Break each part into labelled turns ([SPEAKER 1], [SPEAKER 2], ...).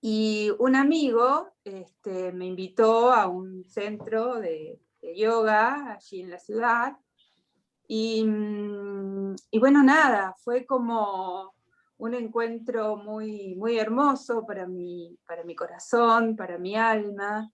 [SPEAKER 1] Y un amigo me invitó a un centro de yoga allí en la ciudad, y bueno, nada, fue como un encuentro muy, muy hermoso para mi corazón, para mi alma,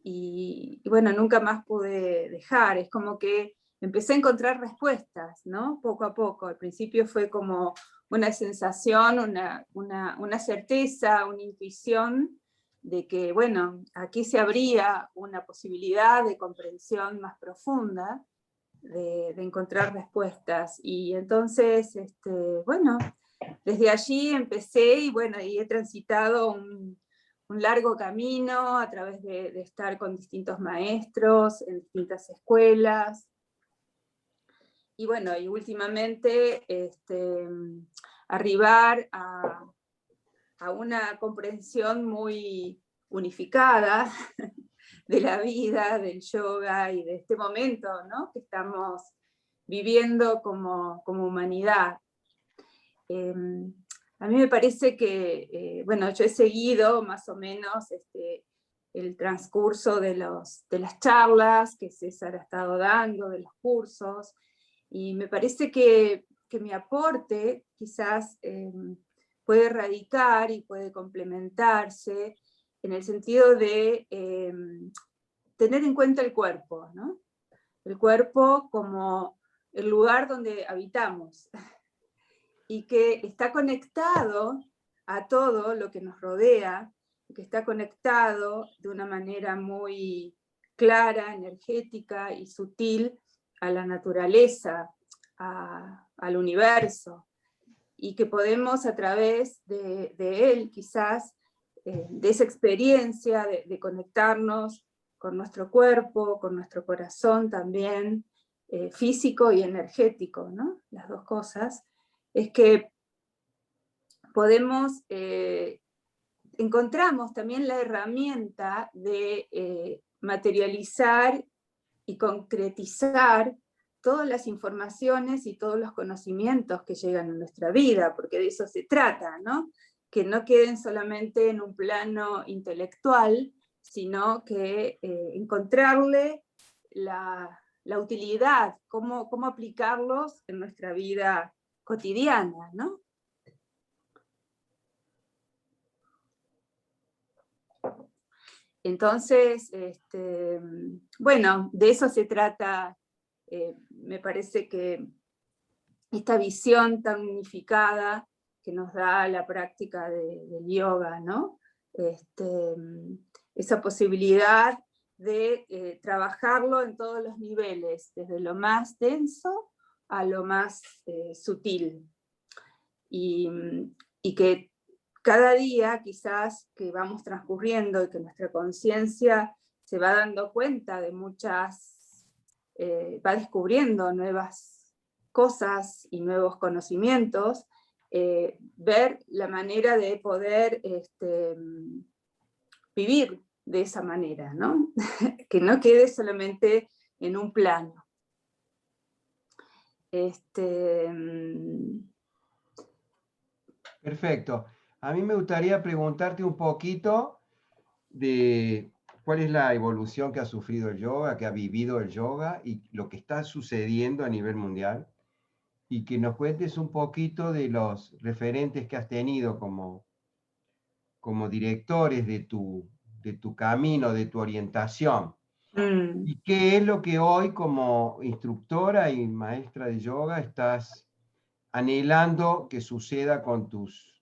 [SPEAKER 1] y bueno, nunca más pude dejar. Es como que empecé a encontrar respuestas, ¿no? Poco a poco. Al principio fue como una sensación, una certeza, una intuición de que, bueno, aquí se abría una posibilidad de comprensión más profunda, de encontrar respuestas. Y entonces, bueno, desde allí empecé, y bueno, y he transitado un largo camino a través de estar con distintos maestros en distintas escuelas. Y bueno, y últimamente arribar a una comprensión muy unificada de la vida, del yoga y de este momento, ¿no?, que estamos viviendo como humanidad. A mí me parece que, bueno, yo he seguido más o menos el transcurso de las charlas que César ha estado dando, de los cursos, y me parece que mi aporte quizás puede radicar y puede complementarse en el sentido de tener en cuenta el cuerpo, ¿no? El cuerpo como el lugar donde habitamos, y que está conectado a todo lo que nos rodea, que está conectado de una manera muy clara, energética y sutil a la naturaleza, al universo, y que podemos a través de él quizás, de esa experiencia de conectarnos con nuestro cuerpo, con nuestro corazón también, físico y energético, ¿no?, las dos cosas, es que podemos, encontramos también la herramienta de materializar y concretizar todas las informaciones y todos los conocimientos que llegan a nuestra vida, porque de eso se trata, ¿no? Que no queden solamente en un plano intelectual, sino que encontrarle la utilidad, cómo aplicarlos en nuestra vida cotidiana, ¿no? Entonces, bueno, de eso se trata. Me parece que esta visión tan unificada que nos da la práctica del yoga, ¿no? Esa posibilidad de trabajarlo en todos los niveles, desde lo más denso a lo más sutil. Y que cada día quizás que vamos transcurriendo y que nuestra conciencia se va dando cuenta de muchas, va descubriendo nuevas cosas y nuevos conocimientos, ver la manera de poder vivir de esa manera, ¿no? Que no quede solamente en un plano.
[SPEAKER 2] Perfecto. A mí me gustaría preguntarte un poquito de cuál es la evolución que ha sufrido el yoga, que ha vivido el yoga y lo que está sucediendo a nivel mundial, y que nos cuentes un poquito de los referentes que has tenido como directores de tu camino, de tu orientación.
[SPEAKER 1] Mm.
[SPEAKER 2] ¿Y qué es lo que hoy como instructora y maestra de yoga estás anhelando que suceda con tus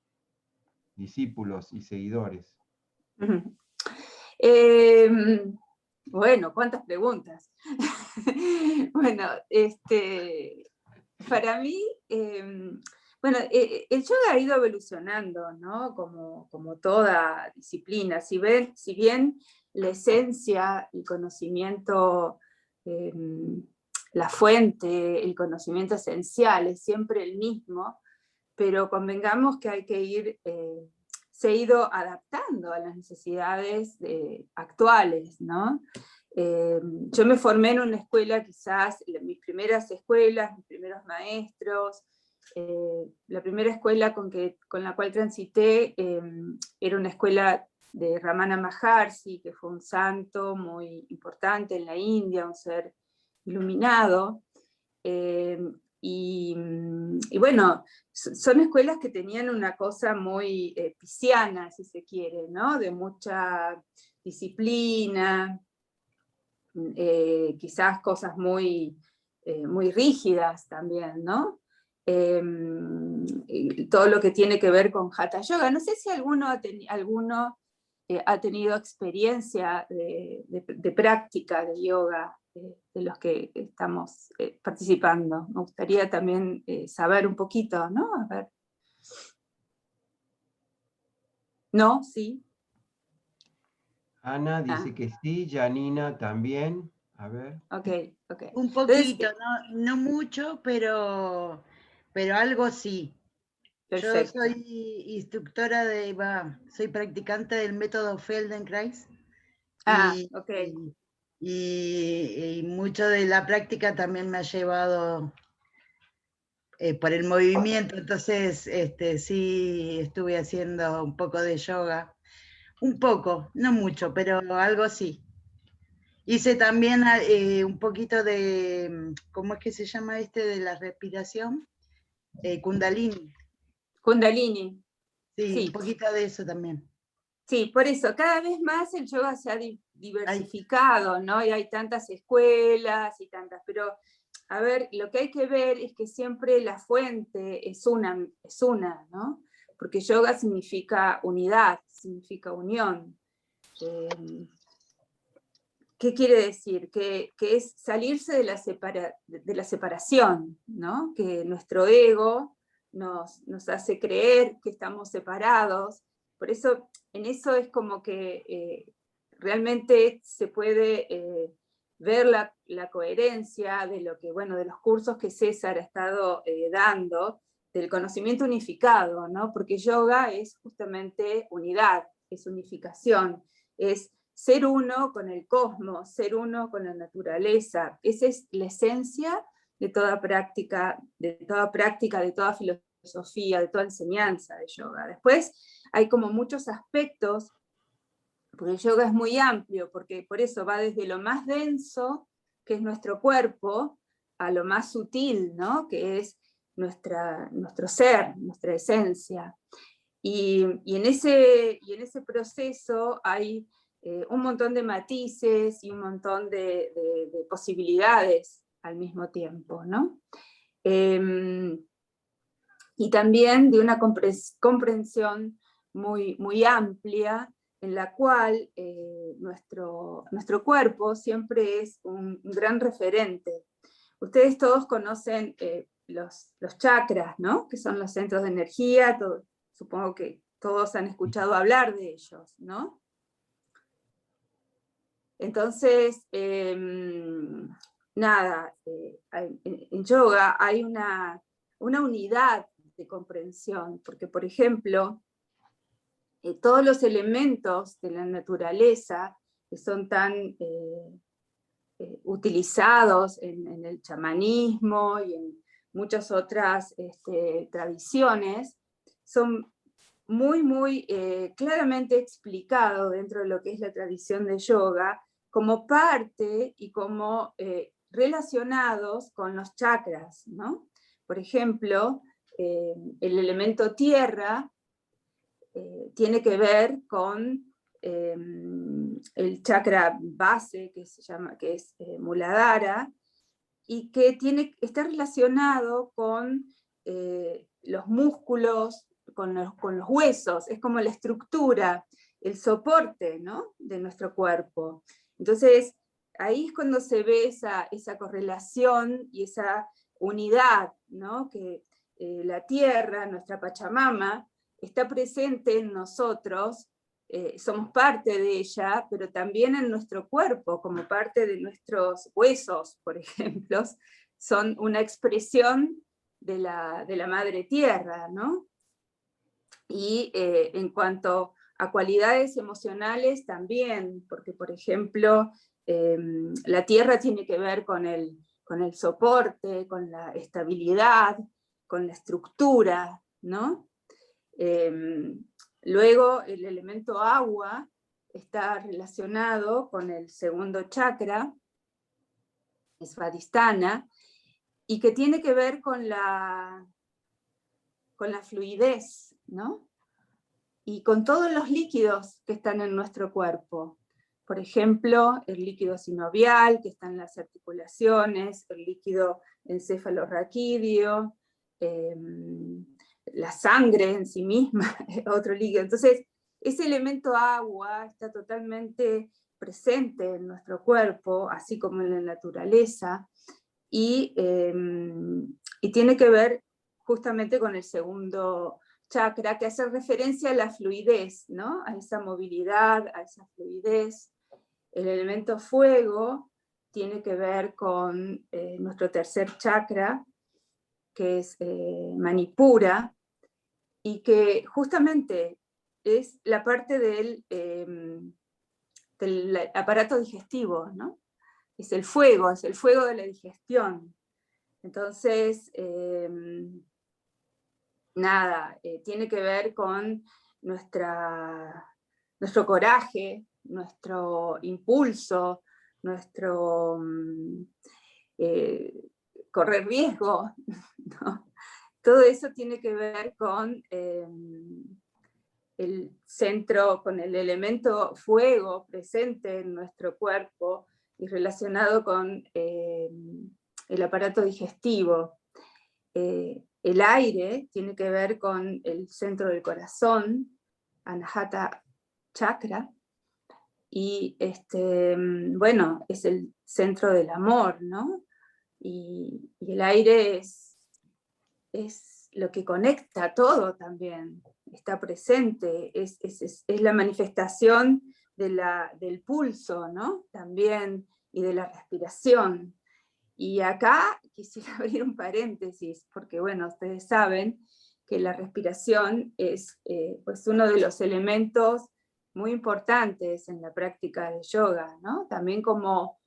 [SPEAKER 2] discípulos y seguidores?
[SPEAKER 1] Ujú. Eh, bueno, cuántas preguntas. Bueno, para mí, bueno, el yoga ha ido evolucionando, ¿no? Como toda disciplina. Si bien la esencia, el conocimiento, eh, la fuente, el conocimiento esencial es siempre el mismo, pero convengamos que hay que ir, se ha ido adaptando a las necesidades actuales, ¿no? Yo me formé en una escuela, quizás, mis primeras escuelas, mis primeros maestros, la primera escuela con la cual transité era una escuela de Ramana Maharshi, que fue un santo muy importante en la India, un ser iluminado. Y bueno, son escuelas que tenían una cosa muy pisciana, si se quiere, ¿no? De mucha disciplina, quizás cosas muy rígidas también, ¿no? Todo lo que tiene que ver con Hatha Yoga. No sé si alguno ha tenido experiencia de práctica de yoga, de los que estamos participando. Me gustaría también saber un poquito, ¿no? A ver. ¿No? ¿Sí?
[SPEAKER 2] Ana
[SPEAKER 1] Ah,
[SPEAKER 2] dice que sí, Janina también. A ver.
[SPEAKER 1] ok, ok.
[SPEAKER 3] Un
[SPEAKER 1] Entonces,
[SPEAKER 3] poquito, no mucho, pero algo sí. Yo
[SPEAKER 1] perfecto.
[SPEAKER 3] soy instructora soy practicante del método Feldenkrais
[SPEAKER 1] Ah,
[SPEAKER 3] y,
[SPEAKER 1] ok.
[SPEAKER 3] y mucho de la práctica también me ha llevado por el movimiento, entonces sí estuve haciendo un poco de yoga, un poco, no mucho, pero algo sí. Hice también un poquito de, ¿cómo es que se llama de la respiración? Kundalini.
[SPEAKER 1] Kundalini.
[SPEAKER 3] Sí, un
[SPEAKER 1] Sí,
[SPEAKER 3] poquito de eso también.
[SPEAKER 1] sí, por eso, cada vez más el yoga se ha
[SPEAKER 3] Ay,
[SPEAKER 1] diversificado, ¿no? Y hay tantas escuelas y tantas, pero a ver, lo que hay que ver es que siempre la fuente es una, ¿no? Porque yoga significa unidad, significa unión. ¿Qué quiere decir? Que es salirse de la separación, ¿no? Que nuestro ego nos hace creer que estamos separados. Por eso, en eso es como que realmente se puede ver la coherencia de lo que, bueno, de los cursos que César ha estado dando, del conocimiento unificado, ¿no? Porque yoga es justamente unidad, es unificación, es ser uno con el cosmos, ser uno con la naturaleza. Esa es la esencia de toda práctica, de toda filosofía, de toda enseñanza de yoga. Después hay como muchos aspectos, porque el yoga es muy amplio, porque por eso va desde lo más denso, que es nuestro cuerpo, a lo más sutil, ¿no? Que es nuestro ser, nuestra esencia. Y en ese proceso hay un montón de matices y un montón de posibilidades al mismo tiempo, ¿no? Y también de una comprensión muy amplia, en la cual nuestro cuerpo siempre es un gran referente. Ustedes todos conocen los chakras, ¿no? Que son los centros de energía, supongo que todos han escuchado hablar de ellos, ¿no? Entonces, nada, en yoga hay una unidad de comprensión, porque por ejemplo, todos los elementos de la naturaleza que son tan utilizados en el chamanismo y en muchas otras tradiciones, son muy claramente explicados dentro de lo que es la tradición de yoga, como parte y como relacionados con los chakras, ¿no? Por ejemplo, el elemento tierra tiene que ver con el chakra base, que es Muladhara, y que está relacionado con los músculos, con los huesos, es como la estructura, el soporte, ¿no? De nuestro cuerpo. Entonces, ahí es cuando se ve esa correlación y esa unidad, ¿no? Que la tierra, nuestra Pachamama, está presente en nosotros, somos parte de ella, pero también en nuestro cuerpo, como parte de nuestros huesos, por ejemplo, son una expresión de la madre tierra, ¿no? Y en cuanto a cualidades emocionales también, porque por ejemplo, la tierra tiene que ver con el soporte, con la estabilidad, la estructura, ¿no? Luego el elemento agua está relacionado con el segundo chakra, Svadhisthana, y que tiene que ver con la fluidez, ¿no? Y con todos los líquidos que están en nuestro cuerpo. Por ejemplo, el líquido sinovial, que está en las articulaciones, el líquido encefalorraquídeo, la sangre en sí misma, otro líquido. Entonces, ese elemento agua está totalmente presente en nuestro cuerpo, así como en la naturaleza, y tiene que ver justamente con el segundo chakra, que hace referencia a la fluidez, ¿no? A esa movilidad, a esa fluidez. El elemento fuego tiene que ver con nuestro tercer chakra, que es Manipura, y que justamente es la parte del aparato digestivo, ¿no? Es el fuego de la digestión. Entonces, tiene que ver con nuestro coraje, nuestro impulso, nuestro correr riesgo, ¿no? Todo eso tiene que ver con el centro, con el elemento fuego presente en nuestro cuerpo y relacionado con el aparato digestivo. El aire tiene que ver con el centro del corazón, Anahata Chakra, y bueno, es el centro del amor, ¿no? Y el aire es lo que conecta todo también, está presente, es la manifestación del pulso, ¿no? También, y de la respiración. Y acá quisiera abrir un paréntesis, porque bueno, ustedes saben que la respiración es pues uno de los elementos muy importantes en la práctica del yoga, ¿no? También como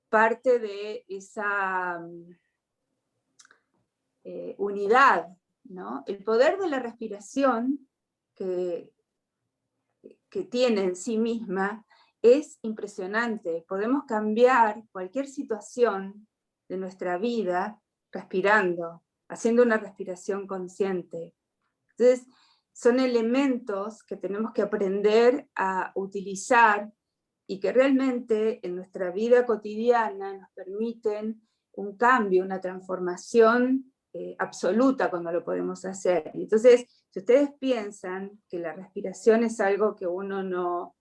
[SPEAKER 1] parte de esa unidad, ¿no? El poder de la respiración que tiene en sí misma es impresionante. Podemos cambiar cualquier situación de nuestra vida respirando, haciendo una respiración consciente. Entonces, son elementos que tenemos que aprender a utilizar y que realmente en nuestra vida cotidiana nos permiten un cambio, una transformación absoluta cuando lo podemos hacer. Entonces, si ustedes piensan que la respiración es algo que uno no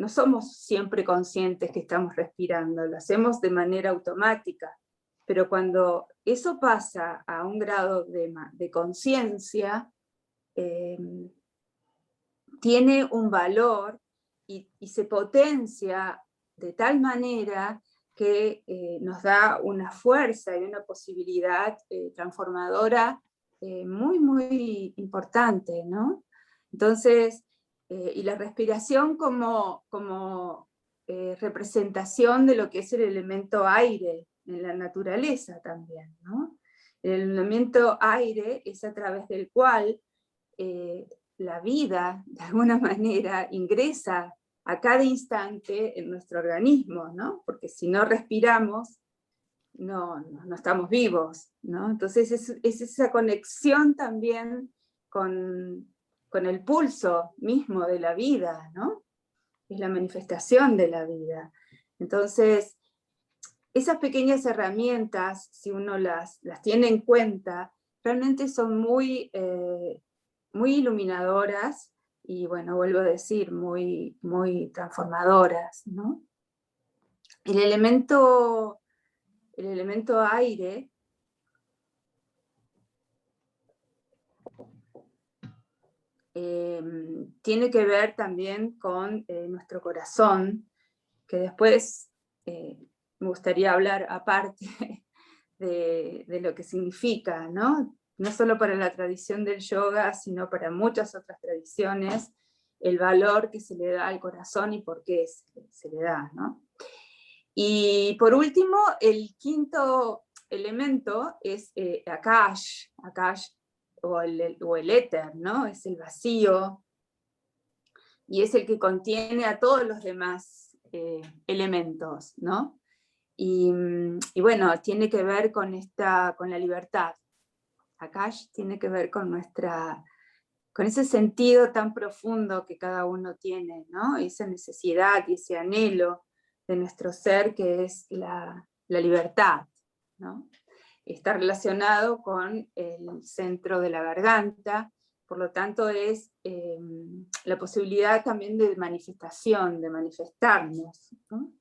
[SPEAKER 1] somos siempre conscientes que estamos respirando, lo hacemos de manera automática, pero cuando eso pasa a un grado de conciencia, tiene un valor y se potencia de tal manera que nos da una fuerza y una posibilidad transformadora muy, muy importante, ¿no? Entonces, y la respiración como representación de lo que es el elemento aire en la naturaleza también, ¿no? El elemento aire es a través del cual la vida, de alguna manera, ingresa a cada instante en nuestro organismo, ¿no? Porque si no respiramos, no estamos vivos, ¿no? Entonces es esa conexión también con el pulso mismo de la vida, ¿no? Es la manifestación de la vida. Entonces, esas pequeñas herramientas, si uno las tiene en cuenta, realmente son muy iluminadoras y, bueno, vuelvo a decir, muy, muy transformadoras, ¿no? El elemento aire tiene que ver también con nuestro corazón, que después me gustaría hablar aparte de lo que significa, ¿no? No solo para la tradición del yoga, sino para muchas otras tradiciones, el valor que se le da al corazón y por qué se le da, ¿no? Y por último, el quinto elemento es Akash, o el éter, ¿no? Es el vacío, y es el que contiene a todos los demás elementos, ¿no? Y bueno, tiene que ver con la libertad. Akash tiene que ver con ese sentido tan profundo que cada uno tiene, ¿no? Esa necesidad y ese anhelo de nuestro ser, que es la libertad, ¿no? Está relacionado con el centro de la garganta, por lo tanto es la posibilidad también de manifestación, de manifestarnos, ¿no?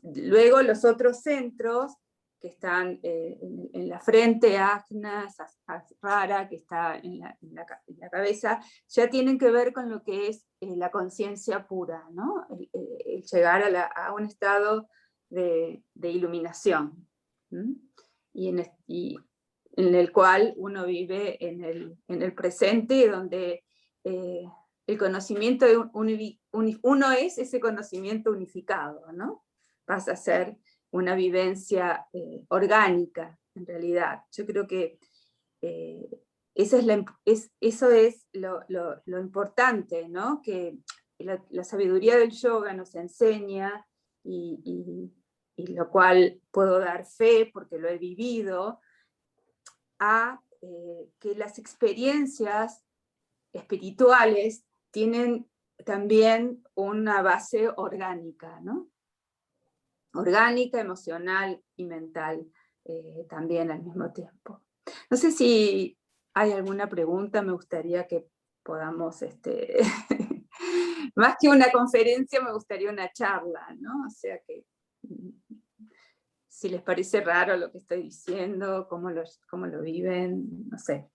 [SPEAKER 1] Luego los otros centros que están en la frente, Ajna, Sahasrara, que está en la cabeza, ya tienen que ver con lo que es la conciencia pura, ¿no? El llegar a un estado de iluminación, ¿m? y en el cual uno vive en el presente, donde el conocimiento uno es ese conocimiento unificado, ¿no? Pasa a ser una vivencia orgánica, en realidad. Yo creo que eso es lo importante, ¿no? Que la sabiduría del yoga nos enseña, y lo cual puedo dar fe porque lo he vivido, a que las experiencias espirituales tienen también una base orgánica, ¿no? Orgánica, emocional y mental también al mismo tiempo. No sé si hay alguna pregunta, me gustaría que podamos, más que una conferencia, me gustaría una charla, ¿no? O sea que, si les parece raro lo que estoy diciendo, cómo lo viven, no sé.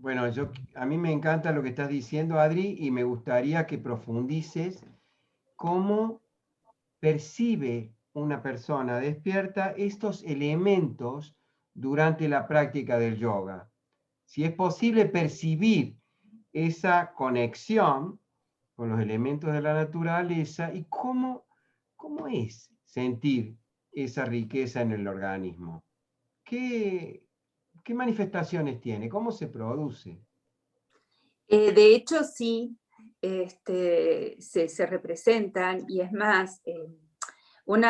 [SPEAKER 2] Bueno, a mí me encanta lo que estás diciendo, Adri, y me gustaría que profundices cómo percibe una persona despierta estos elementos durante la práctica del yoga. Si es posible percibir esa conexión con los elementos de la naturaleza y cómo es sentir esa riqueza en el organismo. ¿Qué manifestaciones tiene? ¿Cómo se produce?
[SPEAKER 1] De hecho, sí, se representan, y es más, uno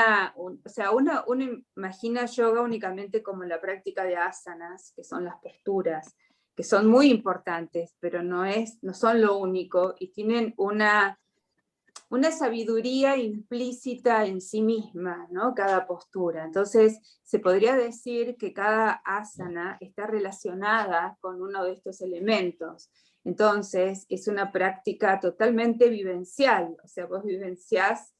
[SPEAKER 1] imagina yoga únicamente como la práctica de asanas, que son las posturas, que son muy importantes, pero no son lo único, y tienen una sabiduría implícita en sí misma, ¿no? Cada postura. Entonces, se podría decir que cada asana está relacionada con uno de estos elementos. Entonces, es una práctica totalmente vivencial, o sea, vos vivenciás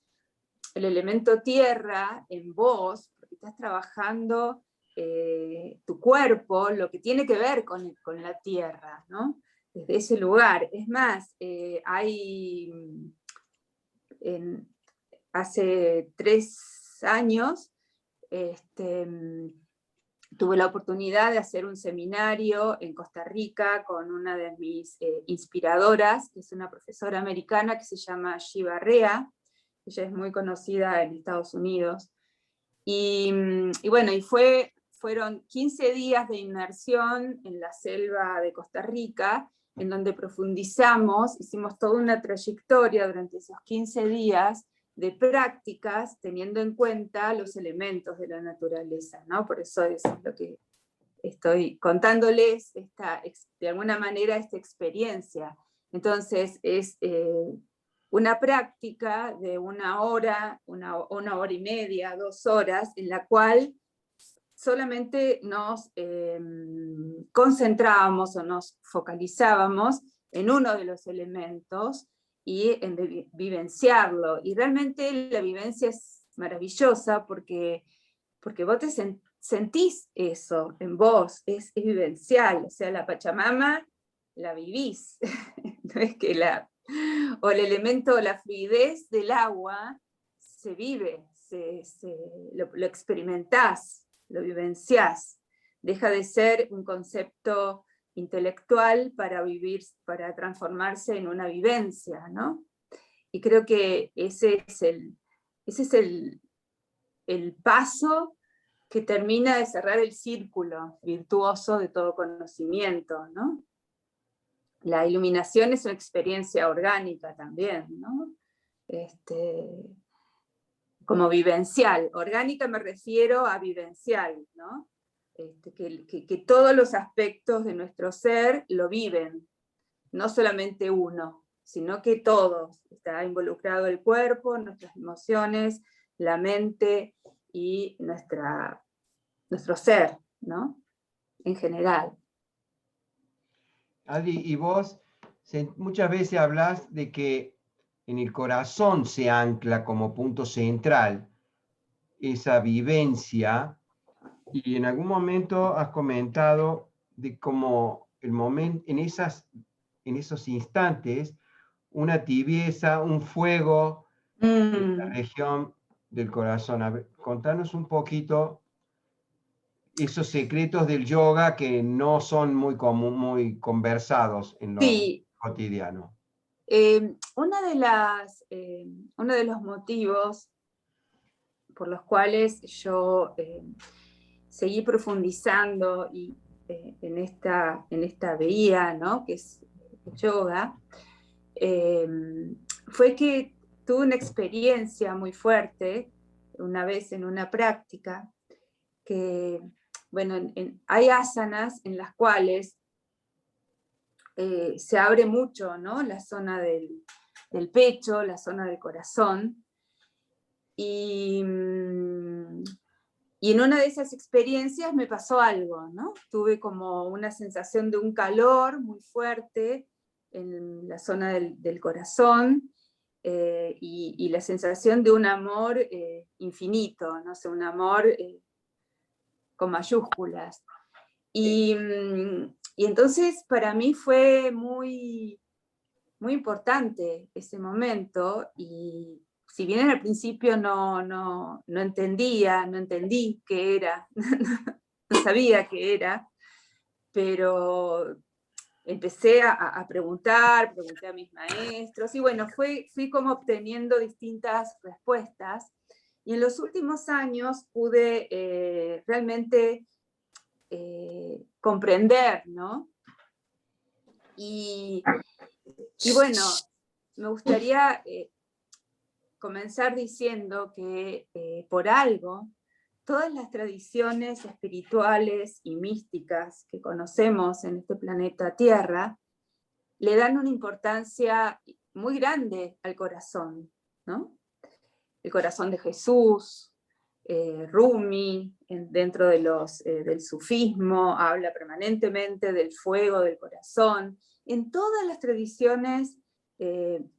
[SPEAKER 1] el elemento tierra en vos, porque estás trabajando tu cuerpo, lo que tiene que ver con la tierra, ¿no? Desde ese lugar. Es más, hace 3 años tuve la oportunidad de hacer un seminario en Costa Rica con una de mis inspiradoras, que es una profesora americana que se llama Shiva Rea. Ella es muy conocida en Estados Unidos. Y bueno, fueron 15 días de inmersión en la selva de Costa Rica, en donde profundizamos, hicimos toda una trayectoria durante esos 15 días de prácticas, teniendo en cuenta los elementos de la naturaleza, ¿no? Por eso es lo que estoy contándoles, de alguna manera, esta experiencia. Entonces, es una práctica de 1 hora, una hora y media, 2 horas, en la cual solamente nos concentrábamos o nos focalizábamos en uno de los elementos y en vivenciarlo. Y realmente la vivencia es maravillosa porque vos te sentís eso en vos, es vivencial. O sea, la Pachamama la vivís. No es que o el elemento, la fluidez del agua se vive, lo experimentás, lo vivenciás. Deja de ser un concepto intelectual para vivir, para transformarse en una vivencia, ¿no? Y creo que ese es el paso que termina de cerrar el círculo virtuoso de todo conocimiento, ¿no? La iluminación es una experiencia orgánica también, ¿no? Como vivencial. Orgánica me refiero a vivencial, ¿no? Que todos los aspectos de nuestro ser lo viven, no solamente uno, sino que todos. Está involucrado el cuerpo, nuestras emociones, la mente y nuestro ser, ¿no? En general.
[SPEAKER 2] Adri, y vos muchas veces hablas de que en el corazón se ancla como punto central esa vivencia, y en algún momento has comentado de cómo el momento, en esos instantes, una tibieza, un fuego en la región del corazón. A ver, contanos un poquito esos secretos del yoga que no son muy conversados en lo
[SPEAKER 1] Sí,
[SPEAKER 2] cotidiano.
[SPEAKER 1] uno de los motivos por los cuales yo seguí profundizando en esta vía, ¿no? Que es el yoga, fue que tuve una experiencia muy fuerte una vez en una práctica que, bueno, hay asanas en las cuales se abre mucho, ¿no? La zona del pecho, la zona del corazón, y en una de esas experiencias me pasó algo, ¿no? Tuve como una sensación de un calor muy fuerte en la zona del corazón, y la sensación de un amor infinito, no sé, un amor con mayúsculas. Y entonces para mí fue muy, muy importante ese momento, y si bien al principio no entendí qué era, no sabía qué era, pero empecé a preguntar, pregunté a mis maestros, y bueno, fui como obteniendo distintas respuestas, y en los últimos años pude realmente comprender, ¿no? Y bueno, me gustaría comenzar diciendo que por algo, todas las tradiciones espirituales y místicas que conocemos en este planeta Tierra le dan una importancia muy grande al corazón, ¿no? El corazón de Jesús, Rumi, dentro del sufismo, habla permanentemente del fuego del corazón. En todas las tradiciones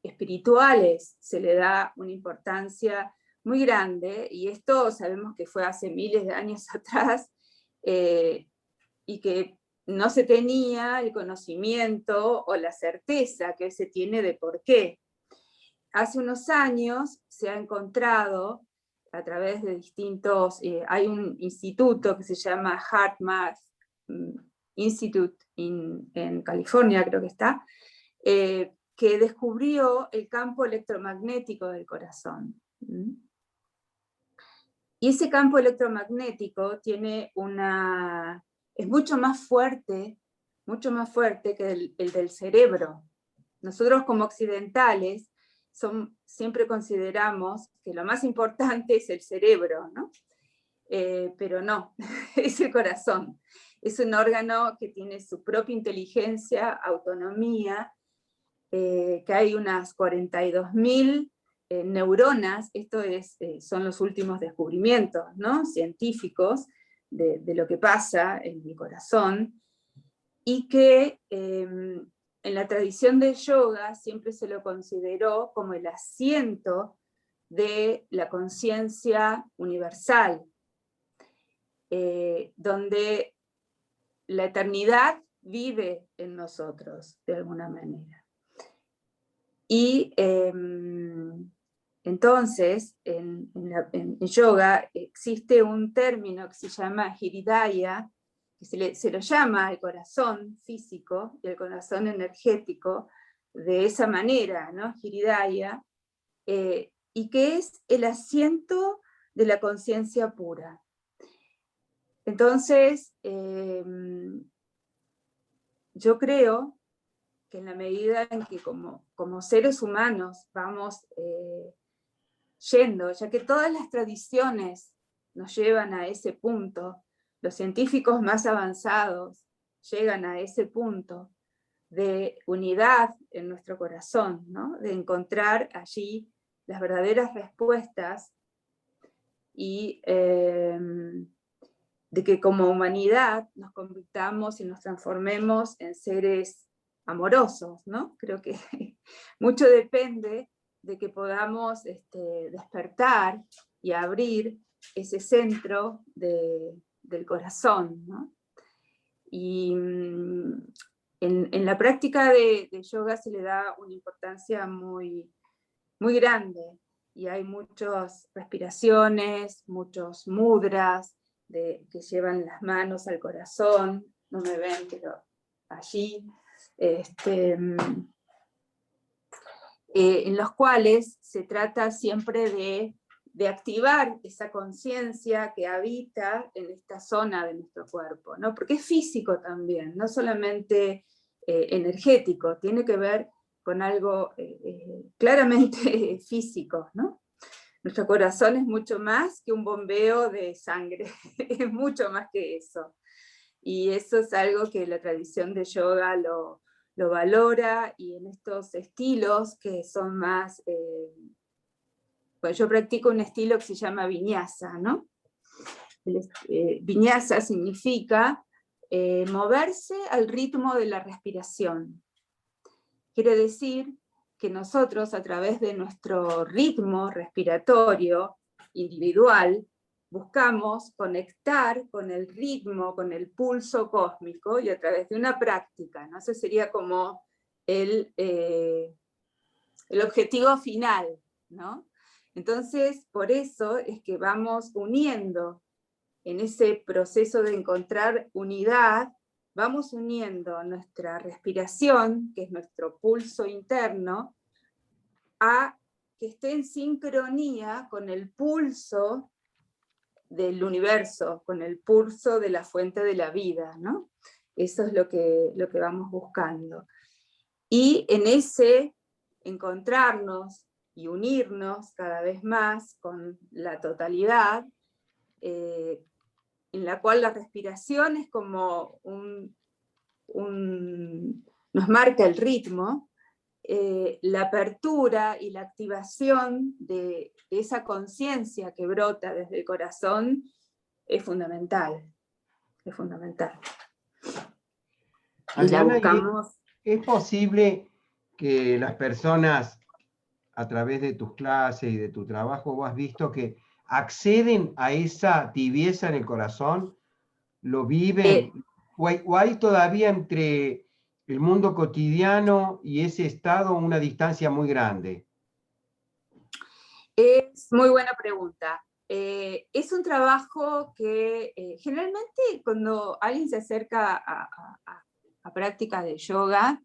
[SPEAKER 1] espirituales se le da una importancia muy grande, y esto sabemos que fue hace miles de años atrás, y que no se tenía el conocimiento o la certeza que se tiene de por qué. Hace unos años se ha encontrado a través de distintos, hay un instituto que se llama HeartMath Institute en California, creo que está, que descubrió el campo electromagnético del corazón. Y ese campo electromagnético es mucho más fuerte que el del cerebro. Nosotros como occidentales siempre consideramos que lo más importante es el cerebro, ¿no? Pero no, es el corazón. Es un órgano que tiene su propia inteligencia, autonomía, que hay unas 42.000 neuronas, son los últimos descubrimientos, ¿no? Científicos de lo que pasa en el corazón, y que en la tradición del yoga siempre se lo consideró como el asiento de la conciencia universal, donde la eternidad vive en nosotros de alguna manera. Y entonces en yoga existe un término que se llama Hridaya, que se lo llama el corazón físico y el corazón energético, de esa manera, ¿no? Hiridaya, y que es el asiento de la conciencia pura. Entonces, yo creo que en la medida en que como seres humanos vamos yendo, ya que todas las tradiciones nos llevan a ese punto, los científicos más avanzados llegan a ese punto de unidad en nuestro corazón, ¿no? De encontrar allí las verdaderas respuestas y de que como humanidad nos convirtamos y nos transformemos en seres amorosos, ¿no? Creo que mucho depende de que podamos despertar y abrir ese centro del corazón, ¿no? Y en la práctica de yoga se le da una importancia muy, muy grande, y hay muchas respiraciones, muchos mudras que llevan las manos al corazón, no me ven, pero allí, en los cuales se trata siempre de activar esa conciencia que habita en esta zona de nuestro cuerpo, ¿no? Porque es físico también, no solamente energético, tiene que ver con algo claramente físico, ¿no? Nuestro corazón es mucho más que un bombeo de sangre, es mucho más que eso. Y eso es algo que la tradición de yoga lo valora, y en estos estilos que son más... pues yo practico un estilo que se llama viñasa, ¿no? Viñasa significa moverse al ritmo de la respiración. Quiere decir que nosotros, a través de nuestro ritmo respiratorio individual, buscamos conectar con el ritmo, con el pulso cósmico, y a través de una práctica, ¿no? Ese sería como el objetivo final, ¿no? Entonces, por eso es que vamos uniendo, en ese proceso de encontrar unidad, vamos uniendo nuestra respiración, que es nuestro pulso interno, a que esté en sincronía con el pulso del universo, con el pulso de la fuente de la vida, ¿no? Eso es lo que vamos buscando. Y en ese encontrarnos y unirnos cada vez más con la totalidad, en la cual la respiración es como nos marca el ritmo, la apertura y la activación de esa conciencia que brota desde el corazón es fundamental, es fundamental. Y la
[SPEAKER 2] Adriana,
[SPEAKER 1] buscamos.
[SPEAKER 2] ¿es posible que las personas, a través de tus clases y de tu trabajo, vos has visto que acceden a esa tibieza en el corazón, lo viven, o hay todavía entre el mundo cotidiano y ese estado una distancia muy grande?
[SPEAKER 1] Es muy buena pregunta. Es un trabajo que generalmente cuando alguien se acerca a prácticas de yoga,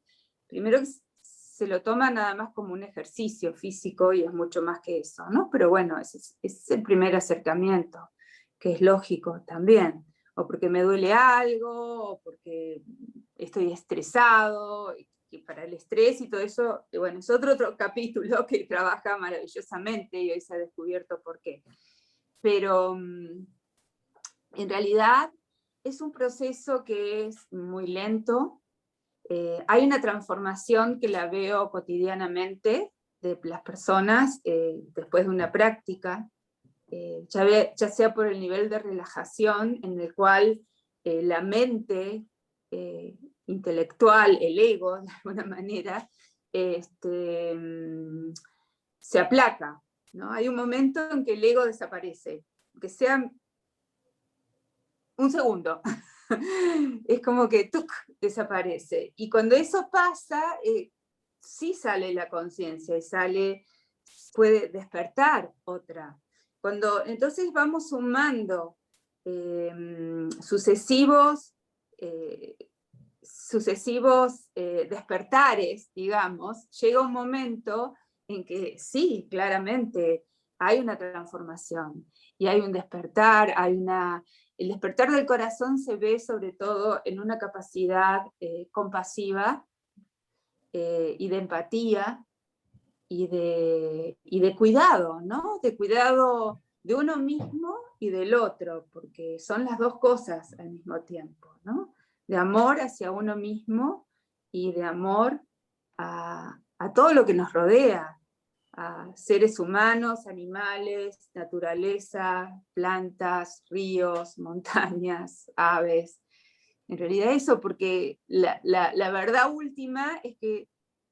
[SPEAKER 1] primero se lo toma nada más como un ejercicio físico, y es mucho más que eso, ¿no? Pero bueno, ese es el primer acercamiento, que es lógico también, o porque me duele algo, o porque estoy estresado, y para el estrés y todo eso, bueno, es otro capítulo que trabaja maravillosamente, y hoy se ha descubierto por qué. Pero en realidad es un proceso que es muy lento. Hay una transformación que la veo cotidianamente de las personas después de una práctica, ya sea por el nivel de relajación en el cual la mente intelectual, el ego, de alguna manera, se aplaca, ¿no? Hay un momento en que el ego desaparece, que sea un segundo. Es como que ¡tuc!, desaparece. Y cuando eso pasa, sí sale la conciencia, y puede despertar otra. Entonces vamos sumando sucesivos sucesivos despertares, digamos, llega un momento en que sí, claramente hay una transformación y hay un despertar, el despertar del corazón se ve sobre todo en una capacidad compasiva y de empatía y de cuidado, ¿no? De cuidado de uno mismo y del otro, porque son las dos cosas al mismo tiempo, ¿no? De amor hacia uno mismo y de amor a todo lo que nos rodea, a seres humanos, animales, naturaleza, plantas, ríos, montañas, aves. En realidad eso, porque la verdad última es que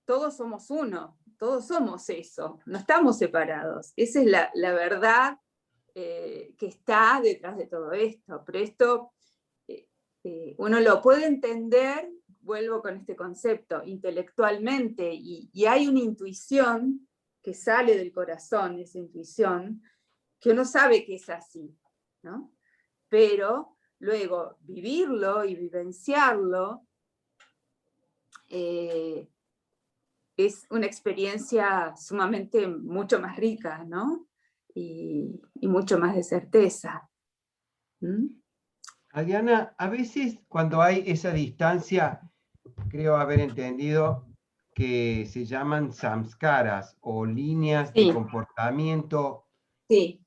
[SPEAKER 1] todos somos uno, todos somos eso, no estamos separados. Esa es la verdad que está detrás de todo esto. Pero esto uno lo puede entender, vuelvo con este concepto, intelectualmente, y hay una intuición que sale del corazón, esa intuición, que uno sabe que es así, ¿no? Pero luego vivirlo y vivenciarlo es una experiencia sumamente mucho más rica, ¿no? Y mucho más de certeza. ¿Mm?
[SPEAKER 2] Adriana, a veces cuando hay esa distancia, creo haber entendido que se llaman samskaras o líneas de
[SPEAKER 1] Sí,
[SPEAKER 2] comportamiento,
[SPEAKER 1] sí,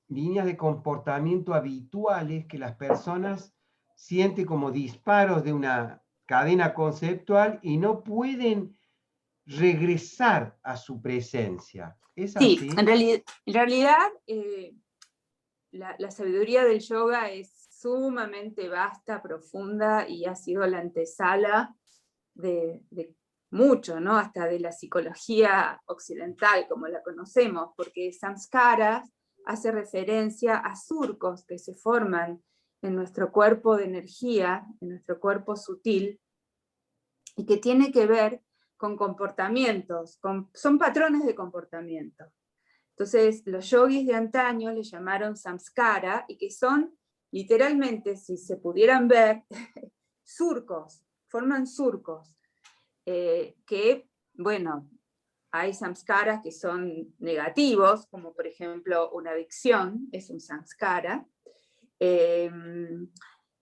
[SPEAKER 2] líneas de comportamiento habituales que las personas sienten como disparos de una cadena conceptual y no pueden regresar a su presencia. ¿Es
[SPEAKER 1] sí.
[SPEAKER 2] así?
[SPEAKER 1] En realidad la sabiduría del yoga es sumamente vasta, profunda, y ha sido la antesala de mucho, ¿no? Hasta de la psicología occidental, como la conocemos, porque samskaras hace referencia a surcos que se forman en nuestro cuerpo de energía, en nuestro cuerpo sutil, y que tiene que ver con comportamientos, son patrones de comportamiento. Entonces, los yogis de antaño le llamaron samskara, y que son, literalmente, si se pudieran ver, surcos, forman surcos, que, bueno, hay samskaras que son negativos, como por ejemplo una adicción, es un samskara,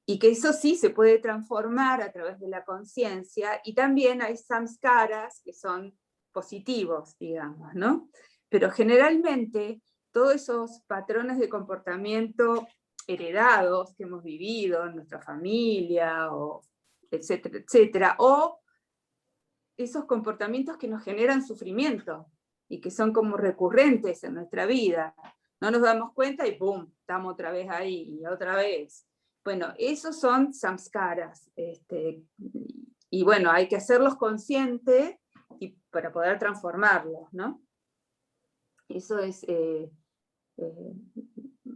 [SPEAKER 1] y que eso sí se puede transformar a través de la conciencia, y también hay samskaras que son positivos, digamos, ¿no? Pero generalmente todos esos patrones de comportamiento heredados que hemos vivido en nuestra familia, o etcétera, etcétera, o esos comportamientos que nos generan sufrimiento y que son como recurrentes en nuestra vida. No nos damos cuenta y ¡pum! Estamos otra vez ahí y otra vez. Bueno, esos son samskaras. Y bueno, hay que hacerlos conscientes para poder transformarlos, ¿no? Eso es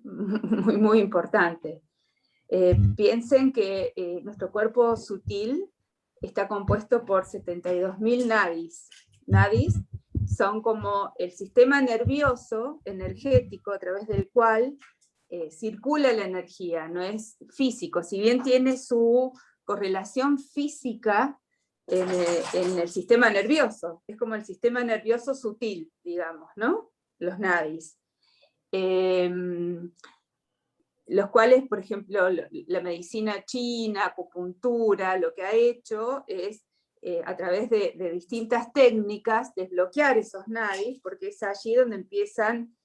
[SPEAKER 1] muy, muy importante. Piensen que nuestro cuerpo sutil está compuesto por 72.000 nadis. Nadis son como el sistema nervioso, energético, a través del cual circula la energía, no es físico, si bien tiene su correlación física en el sistema nervioso, es como el sistema nervioso sutil, digamos, ¿no? Los nadis. Los cuales, por ejemplo, la medicina china, acupuntura, lo que ha hecho es, a través de distintas técnicas, desbloquear esos nadis, porque es allí donde empiezan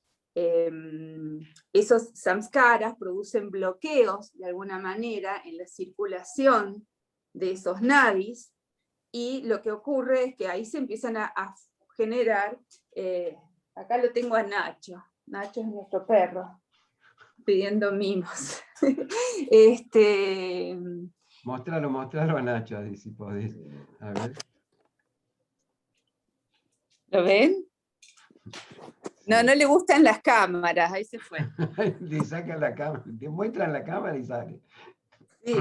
[SPEAKER 1] esos samskaras, producen bloqueos de alguna manera en la circulación de esos nadis, y lo que ocurre es que ahí se empiezan a generar, acá lo tengo a Nacho, Nacho es nuestro perro, pidiendo mimos.
[SPEAKER 2] Mostralo a Nacho, si podés. A ver.
[SPEAKER 1] ¿Lo ven? No, no le gustan las cámaras, ahí se fue.
[SPEAKER 2] Le sacan la cámara, te muestran la cámara y sale.
[SPEAKER 1] Sí,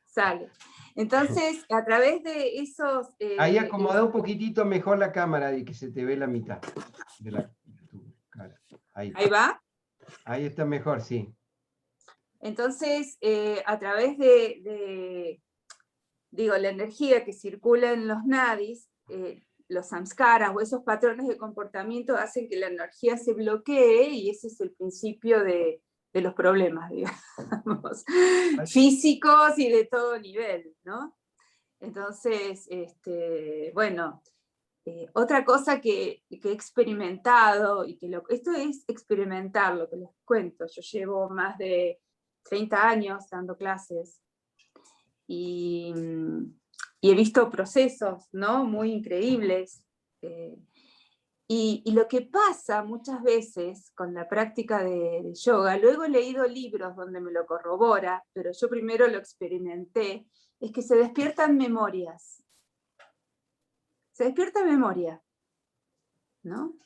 [SPEAKER 1] sale. Entonces, a través de esos...
[SPEAKER 2] Ahí acomoda un poquitito mejor la cámara y que se te ve la mitad de tu cara. Ahí
[SPEAKER 1] va.
[SPEAKER 2] Ahí está mejor, sí.
[SPEAKER 1] Entonces, a través digo, la energía que circula en los nadis, los samskaras o esos patrones de comportamiento hacen que la energía se bloquee, y ese es el principio de los problemas, digamos, físicos y de todo nivel, ¿no? Entonces, bueno, otra cosa que he experimentado, y que esto es experimentar, lo que les cuento, yo llevo más de 30 años dando clases, y he visto procesos, ¿no?, muy increíbles, y lo que pasa muchas veces con la práctica de yoga, luego he leído libros donde me lo corrobora, pero yo primero lo experimenté, es que se despiertan memorias. Se despierta memoria, ¿no?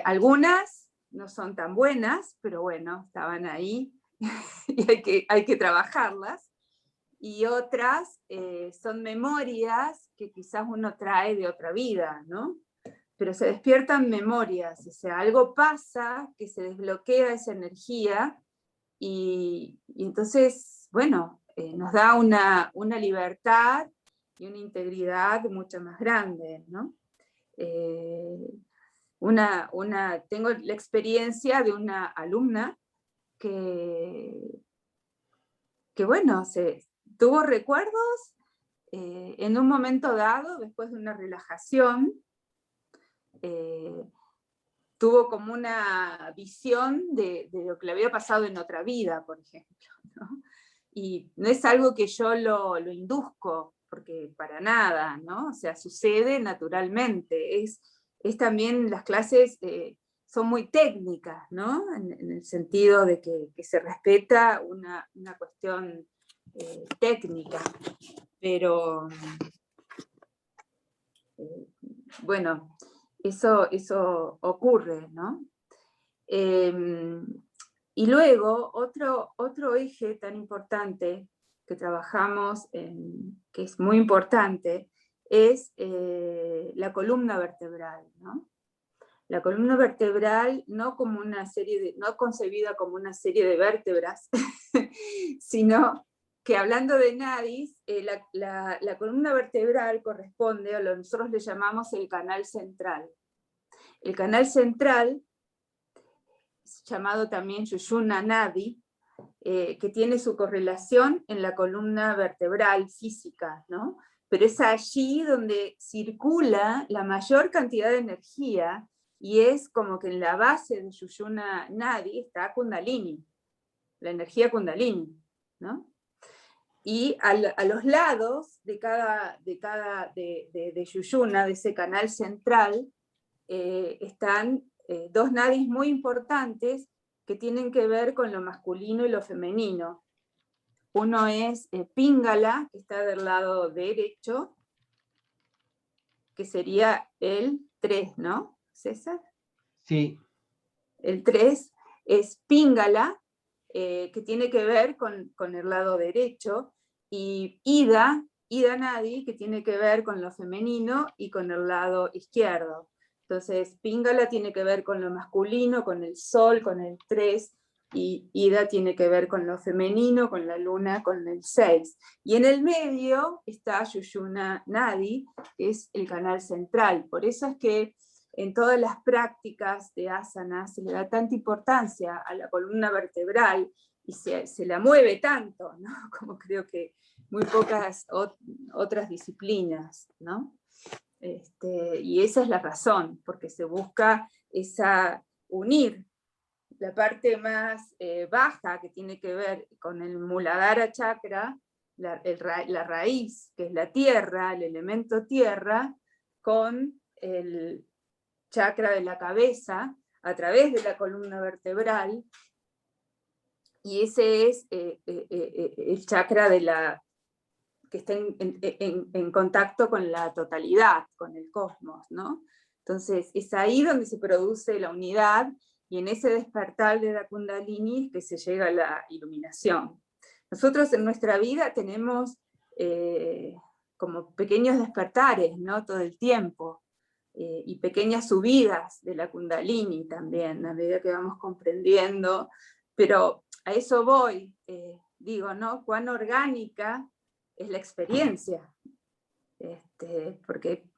[SPEAKER 1] Algunas no son tan buenas, pero bueno, estaban ahí y hay que trabajarlas. Y otras son memorias que quizás uno trae de otra vida, ¿no? Pero se despiertan memorias, o sea, algo pasa que se desbloquea esa energía, y entonces, bueno, nos da una libertad y una integridad mucho más grande, ¿no? Tengo la experiencia de una alumna que bueno, tuvo recuerdos en un momento dado, después de una relajación, tuvo como una visión de lo que le había pasado en otra vida, por ejemplo, ¿no? Y no es algo que yo lo induzco, porque para nada, ¿no? O sea, sucede naturalmente. Es también, las clases son muy técnicas, ¿no? En el sentido de que se respeta una cuestión técnica, pero bueno, eso ocurre, ¿no? Y luego, otro eje tan importante que trabajamos, que es muy importante, es la columna vertebral, ¿no? La columna vertebral no concebida como una serie de vértebras, sino que, hablando de nadis, la columna vertebral corresponde a lo que nosotros le llamamos el canal central. El canal central, llamado también Sushumna Nadi, que tiene su correlación en la columna vertebral física, ¿no? Pero es allí donde circula la mayor cantidad de energía, y es como que en la base de Sushumna Nadi está Kundalini, la energía Kundalini, ¿no? Y a los lados de Sushumna, de ese canal central, están dos nadis muy importantes que tienen que ver con lo masculino y lo femenino. Uno es Pingala, que está del lado derecho, que sería el 3, ¿no, César?
[SPEAKER 2] Sí.
[SPEAKER 1] El 3 es Pingala, que tiene que ver con el lado derecho, y Ida Nadi, que tiene que ver con lo femenino y con el lado izquierdo. Entonces, Pingala tiene que ver con lo masculino, con el sol, con el 3, y Ida tiene que ver con lo femenino, con la luna, con el 6. Y en el medio está Sushumna Nadi, que es el canal central. Por eso es que en todas las prácticas de asana se le da tanta importancia a la columna vertebral, y se la mueve tanto, ¿no? Como creo que muy pocas otras disciplinas, ¿no? Y esa es la razón, porque se busca unir la parte más baja, que tiene que ver con el Muladhara chakra, la raíz, que es la tierra, el elemento tierra, con el chakra de la cabeza, a través de la columna vertebral, y ese es el chakra que está en contacto con la totalidad, con el cosmos, ¿no? Entonces, es ahí donde se produce la unidad, y en ese despertar de la Kundalini que se llega a la iluminación. Nosotros en nuestra vida tenemos como pequeños despertares, ¿no? Todo el tiempo, y pequeñas subidas de la Kundalini también, a medida que vamos comprendiendo, pero a eso voy, digo, ¿no? Cuán orgánica es la experiencia. Porque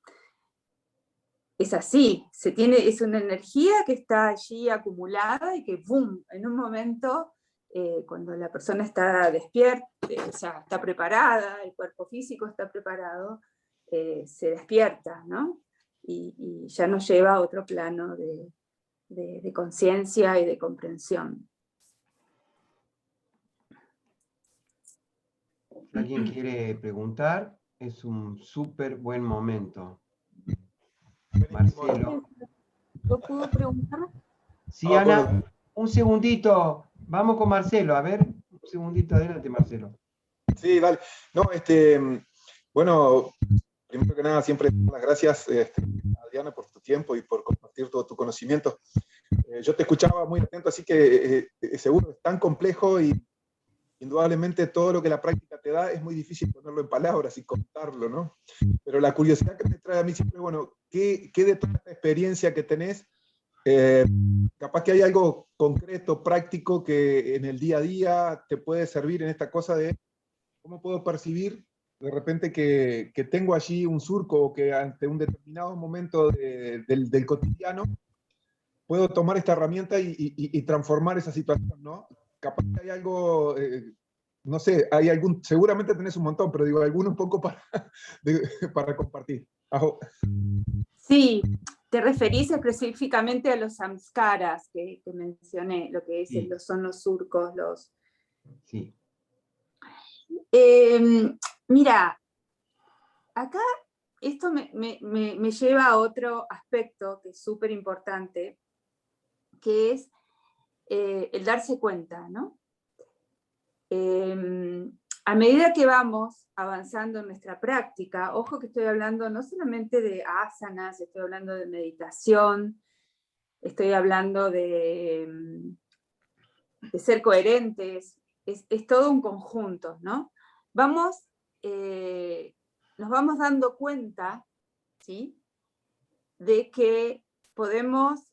[SPEAKER 1] es así, es una energía que está allí acumulada y que ¡boom! En un momento, cuando la persona está despierta, o sea, está preparada, el cuerpo físico está preparado, se despierta, ¿no? Y ya nos lleva a otro plano de conciencia y de comprensión.
[SPEAKER 2] Si alguien quiere preguntar, es un súper buen momento. Marcelo.
[SPEAKER 1] ¿Yo puedo preguntar?
[SPEAKER 2] Sí, Ana, un segundito. Vamos con Marcelo, a ver. Un segundito, adelante, Marcelo.
[SPEAKER 4] Sí, dale. No, bueno, primero que nada, siempre las gracias, Adriana, por tu tiempo y por compartir todo tu conocimiento. Yo te escuchaba muy atento, así que seguro es tan complejo y indudablemente todo lo que la práctica te da es muy difícil ponerlo en palabras y contarlo, ¿no? Pero la curiosidad que me trae a mí siempre es, bueno, ¿qué de toda esta experiencia que tenés, capaz que hay algo concreto, práctico, que en el día a día te puede servir en esta cosa de cómo puedo percibir de repente que tengo allí un surco o que ante un determinado momento del cotidiano puedo tomar esta herramienta y transformar esa situación, ¿no? Capaz que hay algo, no sé, hay algún, seguramente tenés un montón, pero digo, alguno un poco para compartir. Ajo.
[SPEAKER 1] Sí, te referís específicamente a los samskaras que mencioné, lo que
[SPEAKER 2] Sí.
[SPEAKER 1] son los surcos, los...
[SPEAKER 2] Sí.
[SPEAKER 1] Mira, acá esto me lleva a otro aspecto que es súper importante, que es el darse cuenta, ¿no? A medida que vamos avanzando en nuestra práctica, ojo que estoy hablando no solamente de asanas, estoy hablando de meditación, estoy hablando de ser coherentes, es todo un conjunto, ¿no? Nos vamos dando cuenta, ¿sí?, de que podemos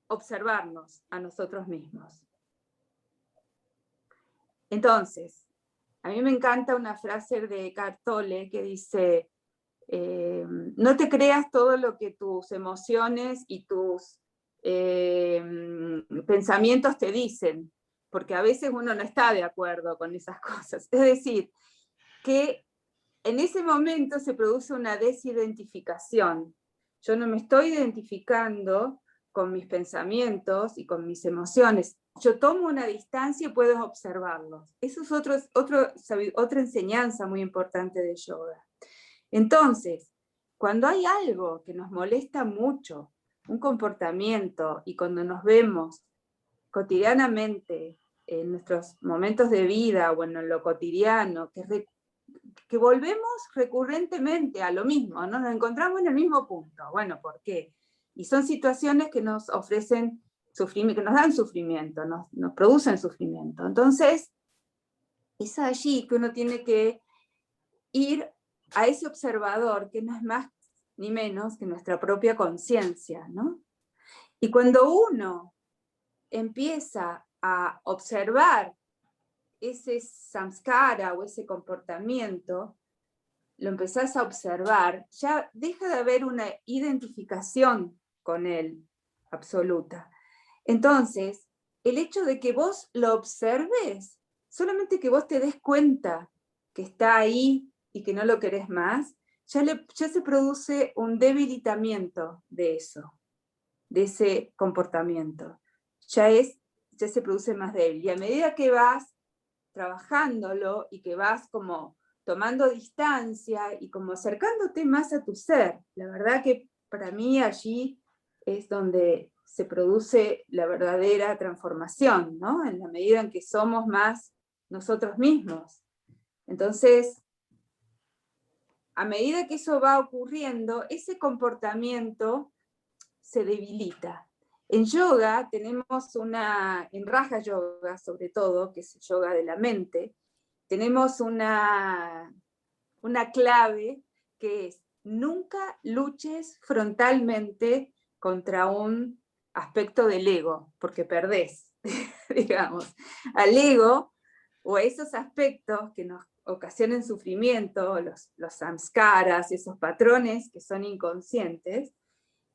[SPEAKER 1] observarnos a nosotros mismos. Entonces, a mí me encanta una frase de Eckhart Tolle que dice, no te creas todo lo que tus emociones y tus pensamientos te dicen, porque a veces uno no está de acuerdo con esas cosas. Es decir, que en ese momento se produce una desidentificación. Yo no me estoy identificando con mis pensamientos y con mis emociones. Yo tomo una distancia y puedo observarlos. Eso es otra enseñanza muy importante de yoga. Entonces, cuando hay algo que nos molesta mucho, un comportamiento, y cuando nos vemos cotidianamente en nuestros momentos de vida o en lo cotidiano, que volvemos recurrentemente a lo mismo, ¿no? Nos encontramos en el mismo punto. Bueno, ¿por qué? Y son situaciones que nos ofrecen sufrimiento, que nos dan sufrimiento, nos producen sufrimiento. Entonces, es allí que uno tiene que ir a ese observador, que no es más ni menos que nuestra propia conciencia, ¿no? Y cuando uno empieza a observar ese samskara o ese comportamiento, lo empezás a observar, ya deja de haber una identificación con él absoluta. Entonces, el hecho de que vos lo observes, solamente que vos te des cuenta que está ahí y que no lo querés más, ya se produce un debilitamiento de eso, de ese comportamiento. Ya se produce más débil. Y a medida que vas trabajándolo y que vas como tomando distancia y como acercándote más a tu ser, la verdad que para mí allí es donde se produce la verdadera transformación, ¿no? En la medida en que somos más nosotros mismos. Entonces, a medida que eso va ocurriendo, ese comportamiento se debilita. En yoga tenemos en Raja Yoga sobre todo, que es el yoga de la mente, tenemos una clave que es: nunca luches frontalmente contra un aspecto del ego, porque perdés. digamos, al ego, o a esos aspectos que nos ocasionen sufrimiento, los samskaras, esos patrones que son inconscientes,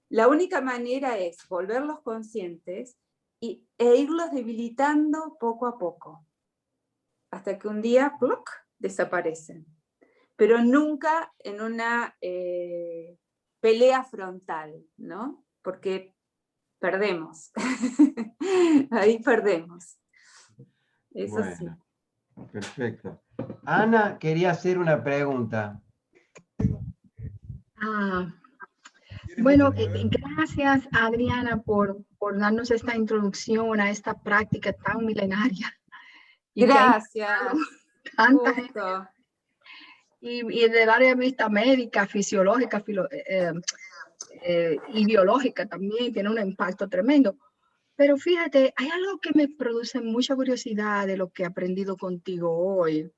[SPEAKER 1] la única manera es volverlos conscientes e irlos debilitando poco a poco, hasta que un día ¡pluc!, desaparecen. Pero nunca en una pelea frontal, ¿no? Porque perdemos. Ahí perdemos. Eso
[SPEAKER 2] Bueno,
[SPEAKER 1] sí.
[SPEAKER 2] perfecto. Ana quería hacer una pregunta.
[SPEAKER 5] Bueno, gracias Adriana por darnos esta introducción a esta práctica tan milenaria. Y
[SPEAKER 1] Gracias.
[SPEAKER 5] Tanta
[SPEAKER 1] Gusto.
[SPEAKER 5] y del área de vista médica, fisiológica y biológica también, tiene un impacto tremendo. Pero fíjate, hay algo que me produce mucha curiosidad de lo que he aprendido contigo hoy.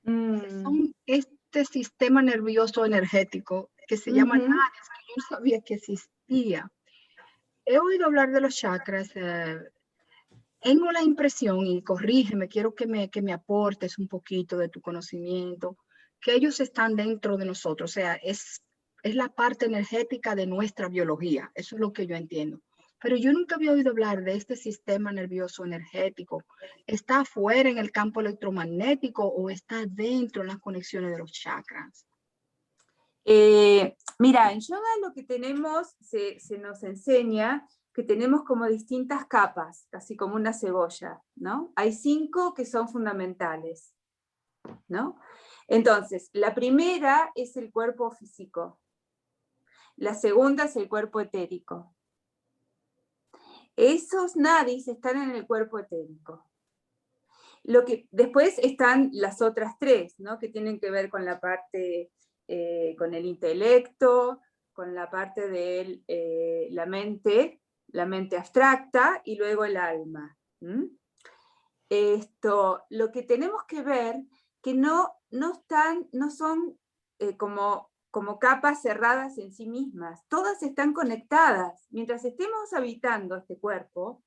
[SPEAKER 5] Son este sistema nervioso energético que se llama nadis, que yo no sabía que existía. He oído hablar de los chakras. Tengo la impresión, y corrígeme, quiero que me aportes un poquito de tu conocimiento, que ellos están dentro de nosotros, o sea, es la parte energética de nuestra biología, eso es lo que yo entiendo. Pero yo nunca había oído hablar de este sistema nervioso energético. ¿Está afuera en el campo electromagnético o está dentro en las conexiones de los chakras?
[SPEAKER 1] Mira, en yoga lo que tenemos, se nos enseña que tenemos como distintas capas, casi como una cebolla, ¿no? Hay 5 que son fundamentales, ¿no? Entonces, la primera es el cuerpo físico. La segunda es el cuerpo etérico. Esos nadis están en el cuerpo etérico. Después están las otras 3, ¿no? Que tienen que ver con la parte, con el intelecto, con la parte de la mente abstracta, y luego el alma. Lo que tenemos que ver, que no son como capas cerradas en sí mismas, todas están conectadas. Mientras estemos habitando este cuerpo,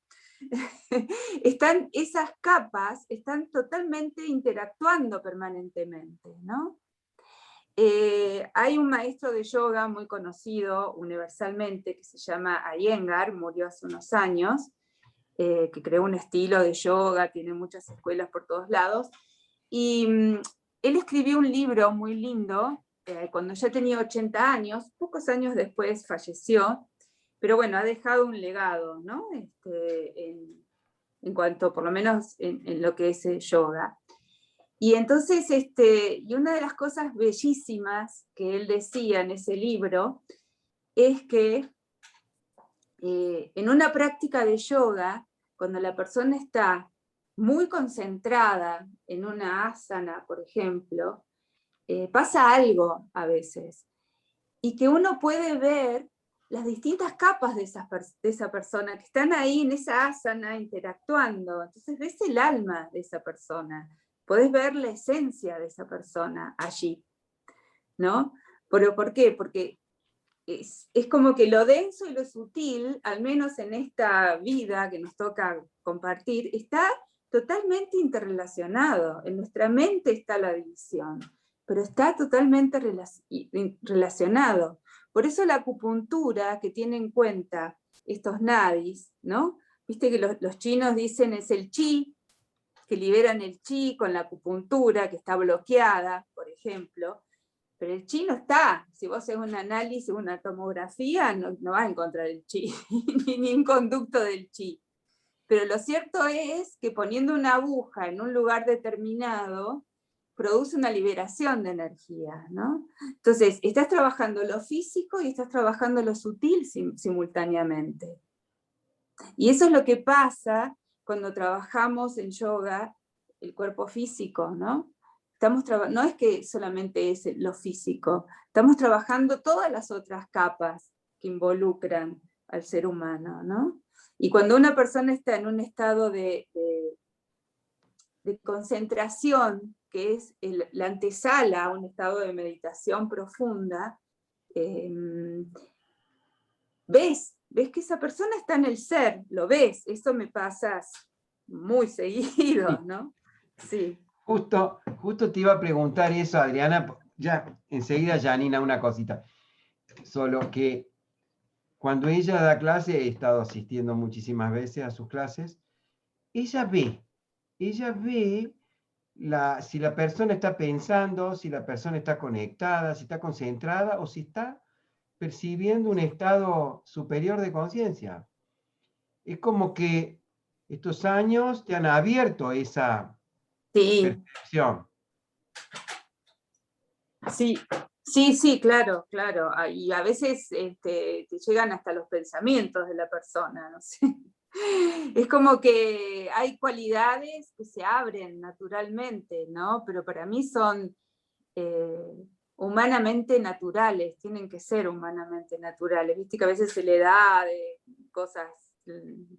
[SPEAKER 1] esas capas están totalmente interactuando permanentemente, ¿no? Hay un maestro de yoga muy conocido universalmente que se llama Iyengar, murió hace unos años, que creó un estilo de yoga, tiene muchas escuelas por todos lados, y él escribió un libro muy lindo, cuando ya tenía 80 años, pocos años después falleció, pero bueno, ha dejado un legado, ¿no? En cuanto, por lo menos, en lo que es el yoga. Y entonces, y una de las cosas bellísimas que él decía en ese libro, es que en una práctica de yoga, cuando la persona está muy concentrada en una asana, por ejemplo, pasa algo a veces, y que uno puede ver las distintas capas de esa persona que están ahí en esa asana interactuando. Entonces ves el alma de esa persona, podés ver la esencia de esa persona allí, ¿no? ¿Pero por qué? Porque es como que lo denso y lo sutil, al menos en esta vida que nos toca compartir, está totalmente interrelacionado. En nuestra mente está la división, pero está totalmente relacionado. Por eso la acupuntura, que tiene en cuenta estos nadis, ¿no? Viste que los chinos dicen es el chi, que liberan el chi con la acupuntura, que está bloqueada, por ejemplo. Pero el chi no está. Si vos haces un análisis, una tomografía, no vas a encontrar el chi, ni un conducto del chi. Pero lo cierto es que poniendo una aguja en un lugar determinado, produce una liberación de energía, ¿no? Entonces, estás trabajando lo físico y estás trabajando lo sutil simultáneamente. Y eso es lo que pasa cuando trabajamos en yoga el cuerpo físico, ¿no? No es que solamente es lo físico, estamos trabajando todas las otras capas que involucran al ser humano, ¿no? Y cuando una persona está en un estado de concentración, que es la antesala a un estado de meditación profunda, ves que esa persona está en el ser, lo ves. Eso me pasa muy seguido, ¿no? Sí.
[SPEAKER 2] Justo te iba a preguntar eso, Adriana, ya enseguida Janina una cosita, solo que cuando ella da clase, he estado asistiendo muchísimas veces a sus clases, ella ve si la persona está pensando, si la persona está conectada, si está concentrada o si está percibiendo un estado superior de conciencia. Es como que estos años te han abierto esa percepción.
[SPEAKER 1] Sí, sí, claro, claro. Y a veces te llegan hasta los pensamientos de la persona, no sé. Es como que hay cualidades que se abren naturalmente, ¿no? Pero para mí son humanamente naturales, tienen que ser humanamente naturales. Viste que a veces se le da de cosas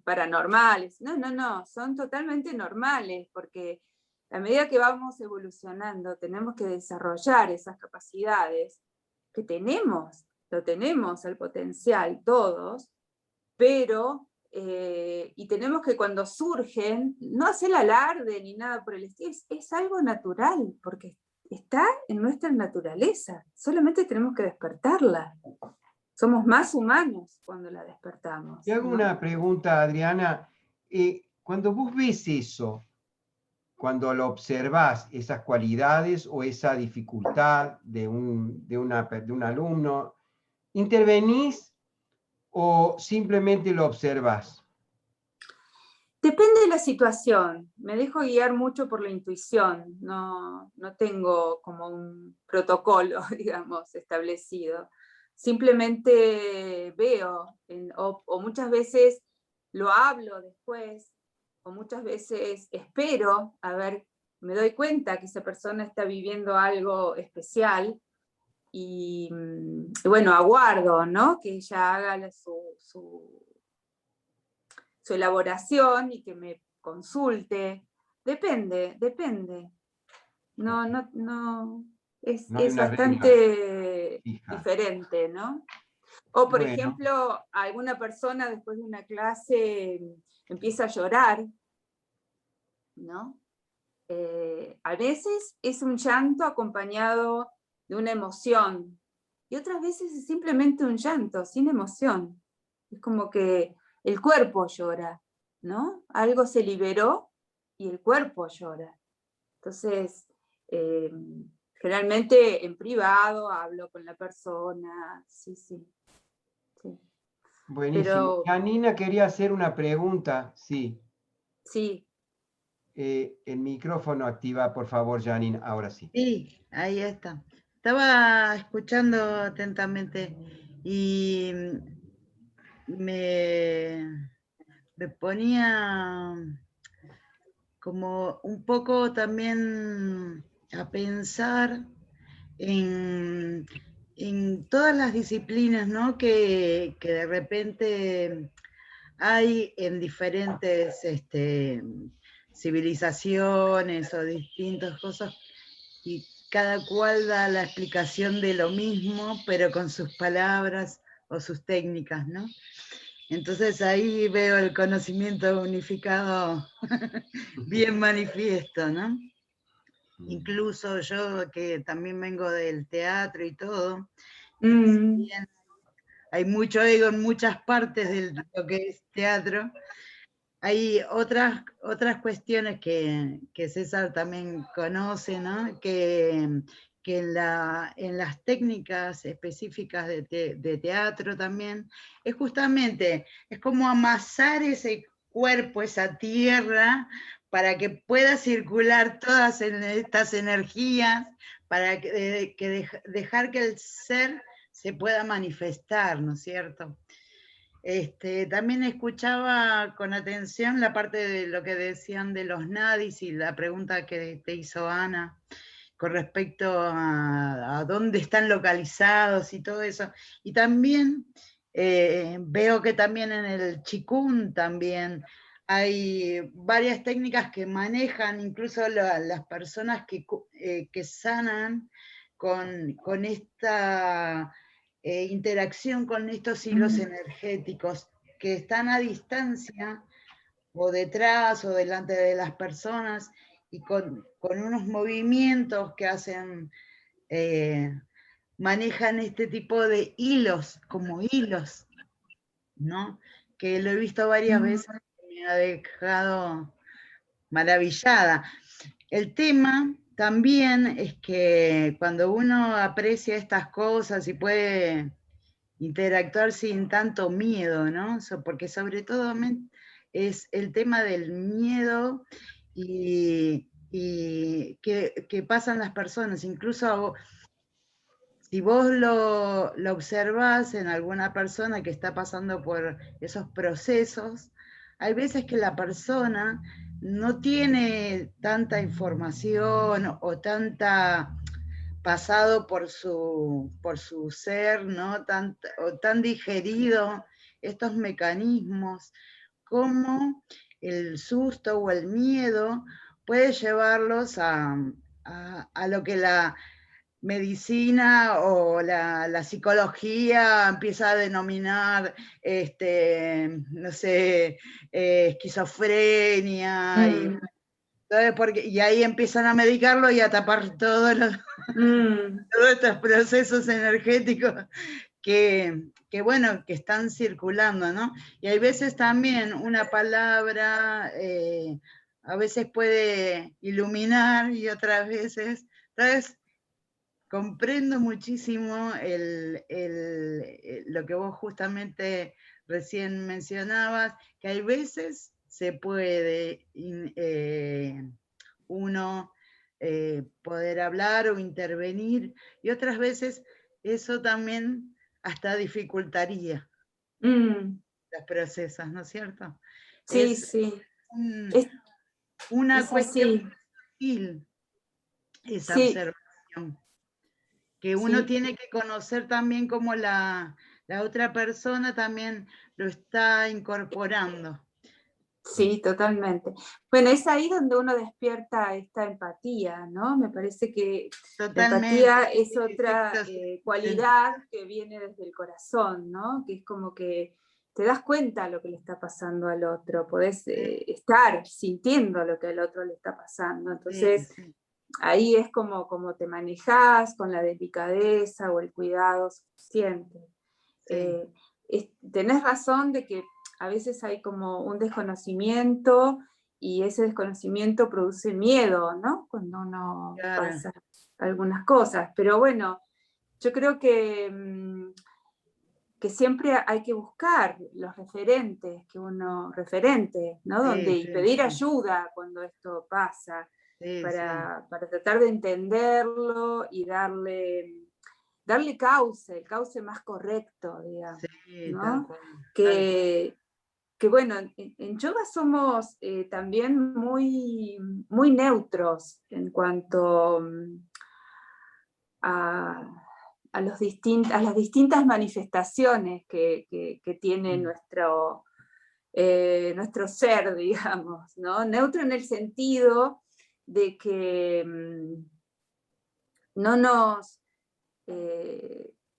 [SPEAKER 1] paranormales. No, son totalmente normales, porque a medida que vamos evolucionando tenemos que desarrollar esas capacidades que lo tenemos el potencial todos, pero y tenemos que cuando surgen, no hacer alarde ni nada por el estilo, es algo natural, porque está en nuestra naturaleza, solamente tenemos que despertarla. Somos más humanos cuando la despertamos.
[SPEAKER 2] Te hago una pregunta, Adriana. Cuando vos ves eso, cuando lo observás, esas cualidades o esa dificultad de un alumno, ¿intervenís o simplemente lo observás?
[SPEAKER 1] Depende de la situación. Me dejo guiar mucho por la intuición. No tengo como un protocolo, digamos, establecido. Simplemente veo, o muchas veces lo hablo después, o muchas veces espero, a ver, me doy cuenta que esa persona está viviendo algo especial y bueno, aguardo, ¿no? Que ella haga su elaboración y que me consulte. Depende. No, es
[SPEAKER 2] No hay una regla
[SPEAKER 1] bastante
[SPEAKER 2] fija.
[SPEAKER 1] diferente, ¿no? O, por
[SPEAKER 2] Bueno.
[SPEAKER 1] ejemplo, alguna persona después de una clase empieza a llorar, ¿no? A veces es un llanto acompañado de una emoción, y otras veces es simplemente un llanto, sin emoción. Es como que el cuerpo llora, ¿no? Algo se liberó y el cuerpo llora. Entonces, generalmente en privado hablo con la persona, sí.
[SPEAKER 2] Buenísimo.
[SPEAKER 1] Pero
[SPEAKER 2] Janina quería hacer una pregunta, sí.
[SPEAKER 1] sí.
[SPEAKER 2] El micrófono activa, por favor, Janine, ahora sí.
[SPEAKER 3] Sí, ahí está. Estaba escuchando atentamente y me ponía como un poco también a pensar en todas las disciplinas, ¿no? que de repente hay en diferentes civilizaciones o distintas cosas, y cada cual da la explicación de lo mismo, pero con sus palabras o sus técnicas, ¿no? Entonces ahí veo el conocimiento unificado bien manifiesto, ¿no? Incluso yo, que también vengo del teatro y todo, bien, hay mucho ego en muchas partes de lo que es teatro. Hay otras cuestiones que César también conoce, ¿no? Que en las técnicas específicas de teatro también, es justamente, es como amasar ese cuerpo, esa tierra, para que pueda circular todas estas energías, para dejar que el ser se pueda manifestar, ¿no es cierto? También escuchaba con atención la parte de lo que decían de los nadis y la pregunta que te hizo Ana con respecto a dónde están localizados y todo eso. Y también veo que también en el Qigong también hay varias técnicas que manejan incluso las personas que sanan con esta interacción con estos hilos energéticos que están a distancia, o detrás o delante de las personas, y con unos movimientos que hacen, manejan este tipo de hilos, como hilos, ¿no? Que lo he visto varias veces y me ha dejado maravillada. El tema también es que cuando uno aprecia estas cosas y puede interactuar sin tanto miedo, ¿no? Porque sobre todo es el tema del miedo y que pasan las personas, incluso si vos lo observás en alguna persona que está pasando por esos procesos, hay veces que la persona no tiene tanta información o tanta pasado por su ser, ¿no? O tan digerido estos mecanismos, como el susto o el miedo puede llevarlos a lo que la medicina o la psicología empieza a denominar, no sé, esquizofrenia, y ahí empiezan a medicarlo y a tapar todos estos procesos energéticos que están circulando, ¿no? Y hay veces también una palabra a veces puede iluminar, y otras veces comprendo muchísimo lo que vos justamente recién mencionabas, que hay veces se puede uno poder hablar o intervenir, y otras veces eso también hasta dificultaría los procesos, ¿no es cierto?
[SPEAKER 1] Sí, sí.
[SPEAKER 3] Una
[SPEAKER 1] es
[SPEAKER 3] cuestión sutil, esa
[SPEAKER 1] sí.
[SPEAKER 3] observación, que uno tiene que conocer también cómo la otra persona también lo está incorporando.
[SPEAKER 1] Sí, totalmente. Bueno, es ahí donde uno despierta esta empatía, ¿no? Me parece que
[SPEAKER 3] Totalmente.
[SPEAKER 1] La empatía es otra cualidad que viene desde el corazón, ¿no? Que es como que te das cuenta de lo que le está pasando al otro, podés estar sintiendo lo que al otro le está pasando. Entonces, ahí es como te manejás con la delicadeza o el cuidado suficiente. Tenés razón de que a veces hay como un desconocimiento, y ese desconocimiento produce miedo, ¿no? Cuando uno pasa algunas cosas. Pero bueno, yo creo que siempre hay que buscar los referentes, ¿no? Y pedir ayuda cuando esto pasa, para tratar de entenderlo y darle cauce, el cauce más correcto, digamos, ¿no? Que bueno, en yoga somos también muy, muy neutros en cuanto a las distintas manifestaciones que tiene nuestro ser, digamos, ¿no? Neutro en el sentido de que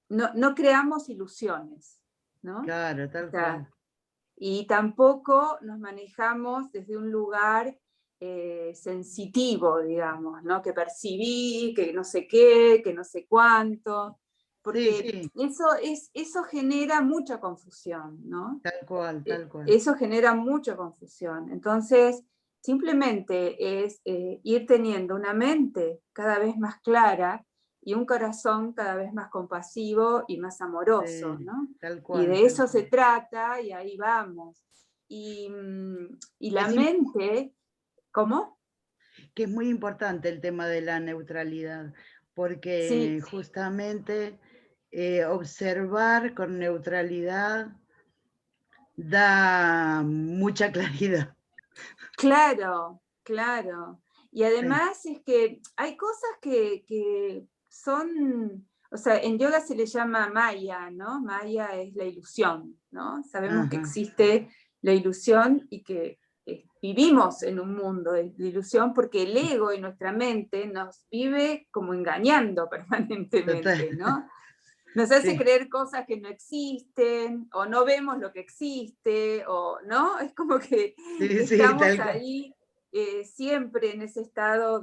[SPEAKER 1] no creamos ilusiones, ¿no?
[SPEAKER 3] Claro, tal cual.
[SPEAKER 1] Y tampoco nos manejamos desde un lugar sensitivo, digamos, ¿no? Que percibí, que no sé qué, que no sé cuánto, porque eso genera mucha confusión, ¿no?
[SPEAKER 3] Tal cual.
[SPEAKER 1] Eso genera mucha confusión. Entonces, simplemente es ir teniendo una mente cada vez más clara y un corazón cada vez más compasivo y más amoroso, ¿no?
[SPEAKER 3] Tal cual,
[SPEAKER 1] y de eso se trata, y ahí vamos. Y la mente, ¿cómo?
[SPEAKER 3] Que es muy importante el tema de la neutralidad, porque justamente observar con neutralidad da mucha claridad.
[SPEAKER 1] Claro. Y además es que hay cosas que son, o sea, en yoga se le llama maya, ¿no? Maya es la ilusión, ¿no? Sabemos que existe la ilusión y que vivimos en un mundo de ilusión, porque el ego y nuestra mente nos vive como engañando permanentemente, ¿no? nos hace
[SPEAKER 3] Sí.
[SPEAKER 1] creer cosas que no existen, o no vemos lo que existe, o ¿no? Es como que
[SPEAKER 3] Sí, sí,
[SPEAKER 1] estamos
[SPEAKER 3] tal cual.
[SPEAKER 1] ahí siempre en ese estado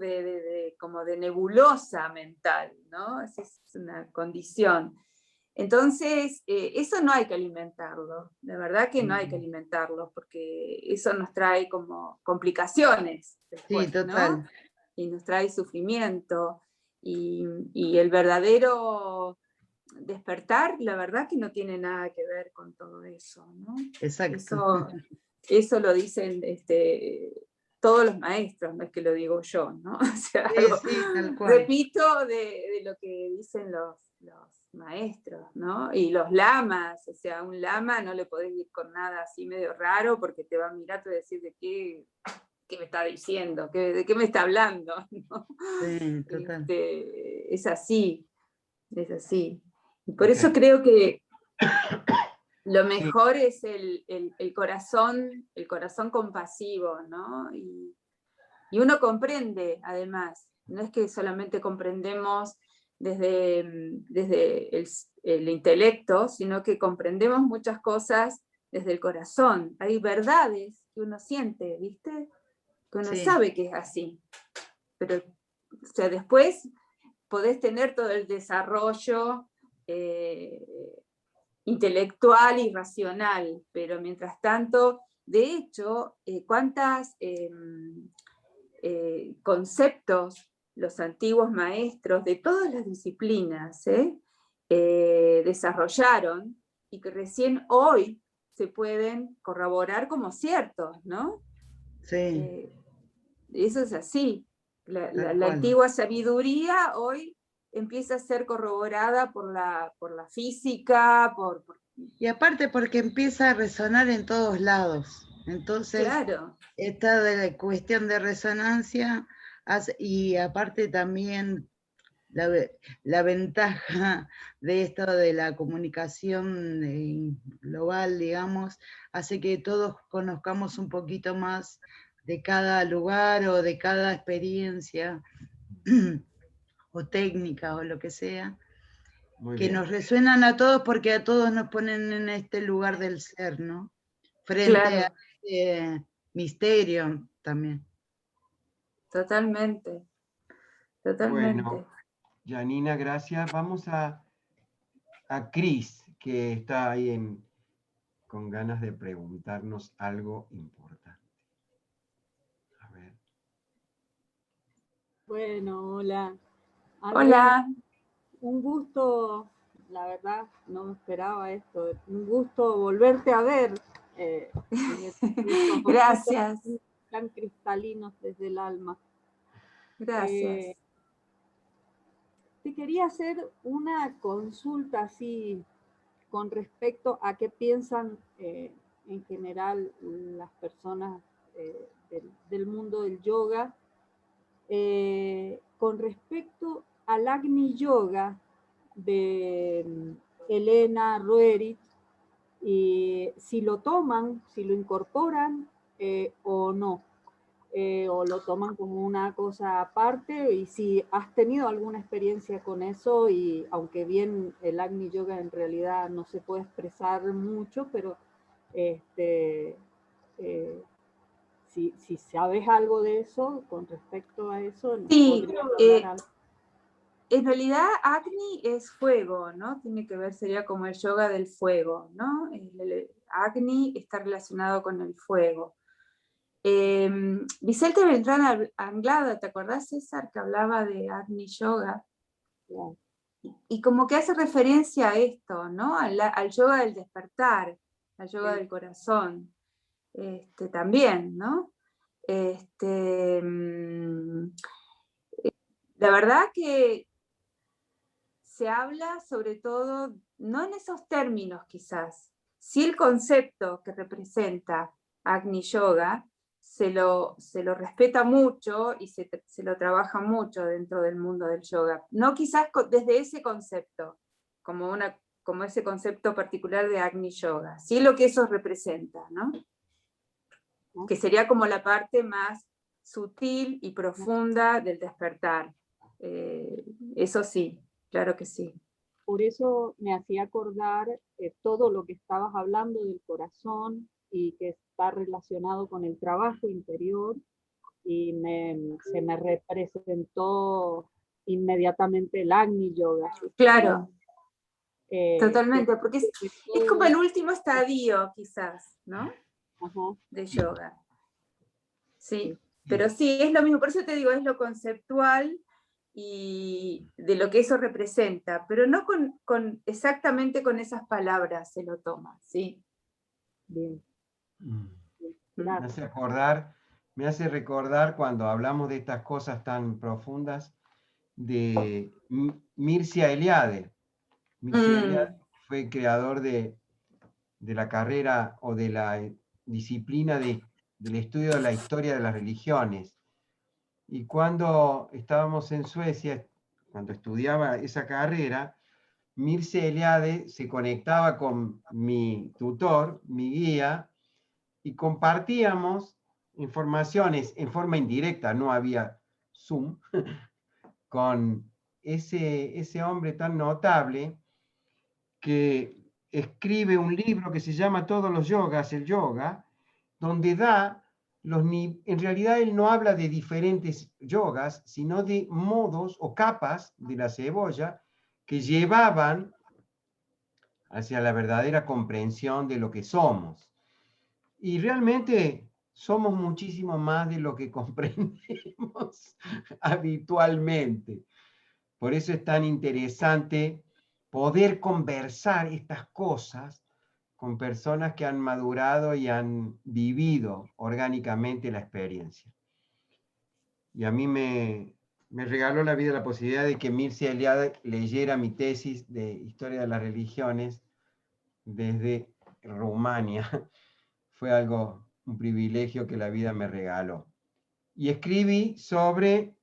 [SPEAKER 1] como de nebulosa mental, ¿no? Esa es una condición. Entonces, eso no hay que alimentarlo, de verdad que no hay que alimentarlo, porque eso nos trae como complicaciones después,
[SPEAKER 3] Sí, total.
[SPEAKER 1] ¿no? Y nos trae sufrimiento, y el verdadero despertar, la verdad que no tiene nada que ver con todo eso, ¿no?
[SPEAKER 3] Exacto.
[SPEAKER 1] Eso lo dicen todos los maestros, no es que lo digo yo, ¿no? O sea,
[SPEAKER 3] Sí, sí, tal cual.
[SPEAKER 1] repito de lo que dicen los maestros, ¿no? Y los lamas, o sea, a un lama no le podés ir con nada así medio raro porque te va a mirar y te va a decir de qué me está diciendo, de qué me está hablando, ¿no?
[SPEAKER 3] Sí, total.
[SPEAKER 1] Es así, es así. Y por
[SPEAKER 2] Ok.
[SPEAKER 1] eso creo que lo
[SPEAKER 2] Sí.
[SPEAKER 1] mejor es el corazón compasivo, ¿no? Y uno comprende, además, no es que solamente comprendemos desde el intelecto, sino que comprendemos muchas cosas desde el corazón. Hay verdades que uno siente, ¿viste? Que uno
[SPEAKER 3] Sí.
[SPEAKER 1] sabe que es así. Pero, o sea, después podés tener todo el desarrollo intelectual y racional, pero mientras tanto, de hecho, ¿cuántos conceptos los antiguos maestros de todas las disciplinas desarrollaron y que recién hoy se pueden corroborar como ciertos, ¿no?
[SPEAKER 3] Sí,
[SPEAKER 1] Eso es así. La
[SPEAKER 3] tal cual.
[SPEAKER 1] antigua sabiduría hoy empieza a ser corroborada por la física,
[SPEAKER 3] Y aparte porque empieza a resonar en todos lados. Entonces,
[SPEAKER 1] claro.
[SPEAKER 3] esta de la cuestión de resonancia y aparte también la ventaja de esto de la comunicación global, digamos, hace que todos conozcamos un poquito más de cada lugar o de cada experiencia o técnica o lo que sea,
[SPEAKER 2] Muy
[SPEAKER 3] que
[SPEAKER 2] bien.
[SPEAKER 3] nos resuenan a todos porque a todos nos ponen en este lugar del ser, ¿no? Frente a
[SPEAKER 1] Claro,
[SPEAKER 3] este misterio también.
[SPEAKER 1] totalmente, totalmente.
[SPEAKER 2] Bueno, Janina, gracias. Vamos a Cris, que está ahí con ganas de preguntarnos algo importante. A ver.
[SPEAKER 6] Bueno, hola. Adriana,
[SPEAKER 1] Hola,
[SPEAKER 6] un gusto, la verdad, no me esperaba esto. Un gusto volverte a ver. En estos
[SPEAKER 1] gracias,
[SPEAKER 6] ojitos tan cristalinos desde el alma.
[SPEAKER 1] gracias.
[SPEAKER 6] Te quería hacer una consulta así con respecto a qué piensan en general las personas del mundo del yoga con respecto al Agni Yoga de Elena Roerich, y si lo toman, si lo incorporan o no, o lo toman como una cosa aparte, y si has tenido alguna experiencia con eso, y aunque bien el Agni Yoga en realidad no se puede expresar mucho, pero este, si sabes algo de eso, con respecto a eso, nos
[SPEAKER 1] Sí,
[SPEAKER 6] podrías hablar algo.
[SPEAKER 1] en realidad Agni es fuego, ¿no? Tiene que ver, sería como el yoga del fuego, ¿no? Agni está relacionado con el fuego. Vicente Beltrán Anglada, ¿te acordás, César, que hablaba de Agni Yoga?
[SPEAKER 6] Claro.
[SPEAKER 1] Y como que hace referencia a esto, ¿no? Al yoga del despertar, al yoga
[SPEAKER 6] Sí.
[SPEAKER 1] del corazón, también, ¿no? La verdad que se habla sobre todo, no en esos términos quizás, sí el concepto que representa Agni Yoga, se lo respeta mucho y se lo trabaja mucho dentro del mundo del yoga. No quizás desde ese concepto, como ese concepto particular de Agni Yoga, sí lo que eso representa, ¿no? Que sería como la parte más sutil y profunda del despertar. Eso sí, claro que sí.
[SPEAKER 6] por eso me hacía acordar todo lo que estabas hablando del corazón y que está relacionado con el trabajo interior, y se me representó inmediatamente el Agni Yoga.
[SPEAKER 1] Claro,
[SPEAKER 6] Que
[SPEAKER 1] totalmente, porque es
[SPEAKER 6] todo-
[SPEAKER 1] como el último estadio, quizás, ¿no?
[SPEAKER 6] Ajá.
[SPEAKER 1] De yoga. Sí, pero sí, es lo mismo, por eso te digo, es lo conceptual y de lo que eso representa, pero no exactamente con esas palabras se lo toma, ¿sí?
[SPEAKER 6] Bien.
[SPEAKER 2] Me
[SPEAKER 6] Gracias.
[SPEAKER 2] me hace recordar cuando hablamos de estas cosas tan profundas de Mircea Eliade. Mircea Eliade fue el creador de la carrera o de la disciplina del estudio de la historia de las religiones. Y cuando estábamos en Suecia, cuando estudiaba esa carrera, Mircea Eliade se conectaba con mi tutor, mi guía, y compartíamos informaciones en forma indirecta, no había Zoom, con ese hombre tan notable que escribe un libro que se llama Todos los yogas, el yoga, donde da en realidad él no habla de diferentes yogas, sino de modos o capas de la cebolla que llevaban hacia la verdadera comprensión de lo que somos. Y realmente somos muchísimo más de lo que comprendemos habitualmente. Por eso es tan interesante poder conversar estas cosas con personas que han madurado y han vivido orgánicamente la experiencia. Y a mí me regaló la vida la posibilidad de que Mircea Eliade leyera mi tesis de Historia de las Religiones desde Rumania. Fue un privilegio que la vida me regaló. Y escribí sobre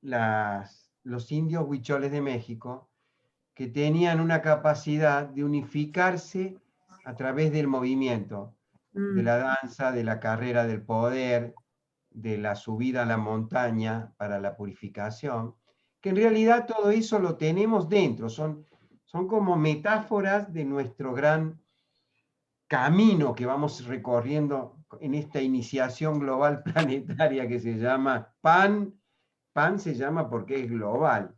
[SPEAKER 2] los indios huicholes de México, que tenían una capacidad de unificarse a través del movimiento, de la danza, de la carrera del poder, de la subida a la montaña para la purificación, que en realidad todo eso lo tenemos dentro, son como metáforas de nuestro gran camino que vamos recorriendo en esta iniciación global planetaria que se llama PAN. PAN se llama porque es global.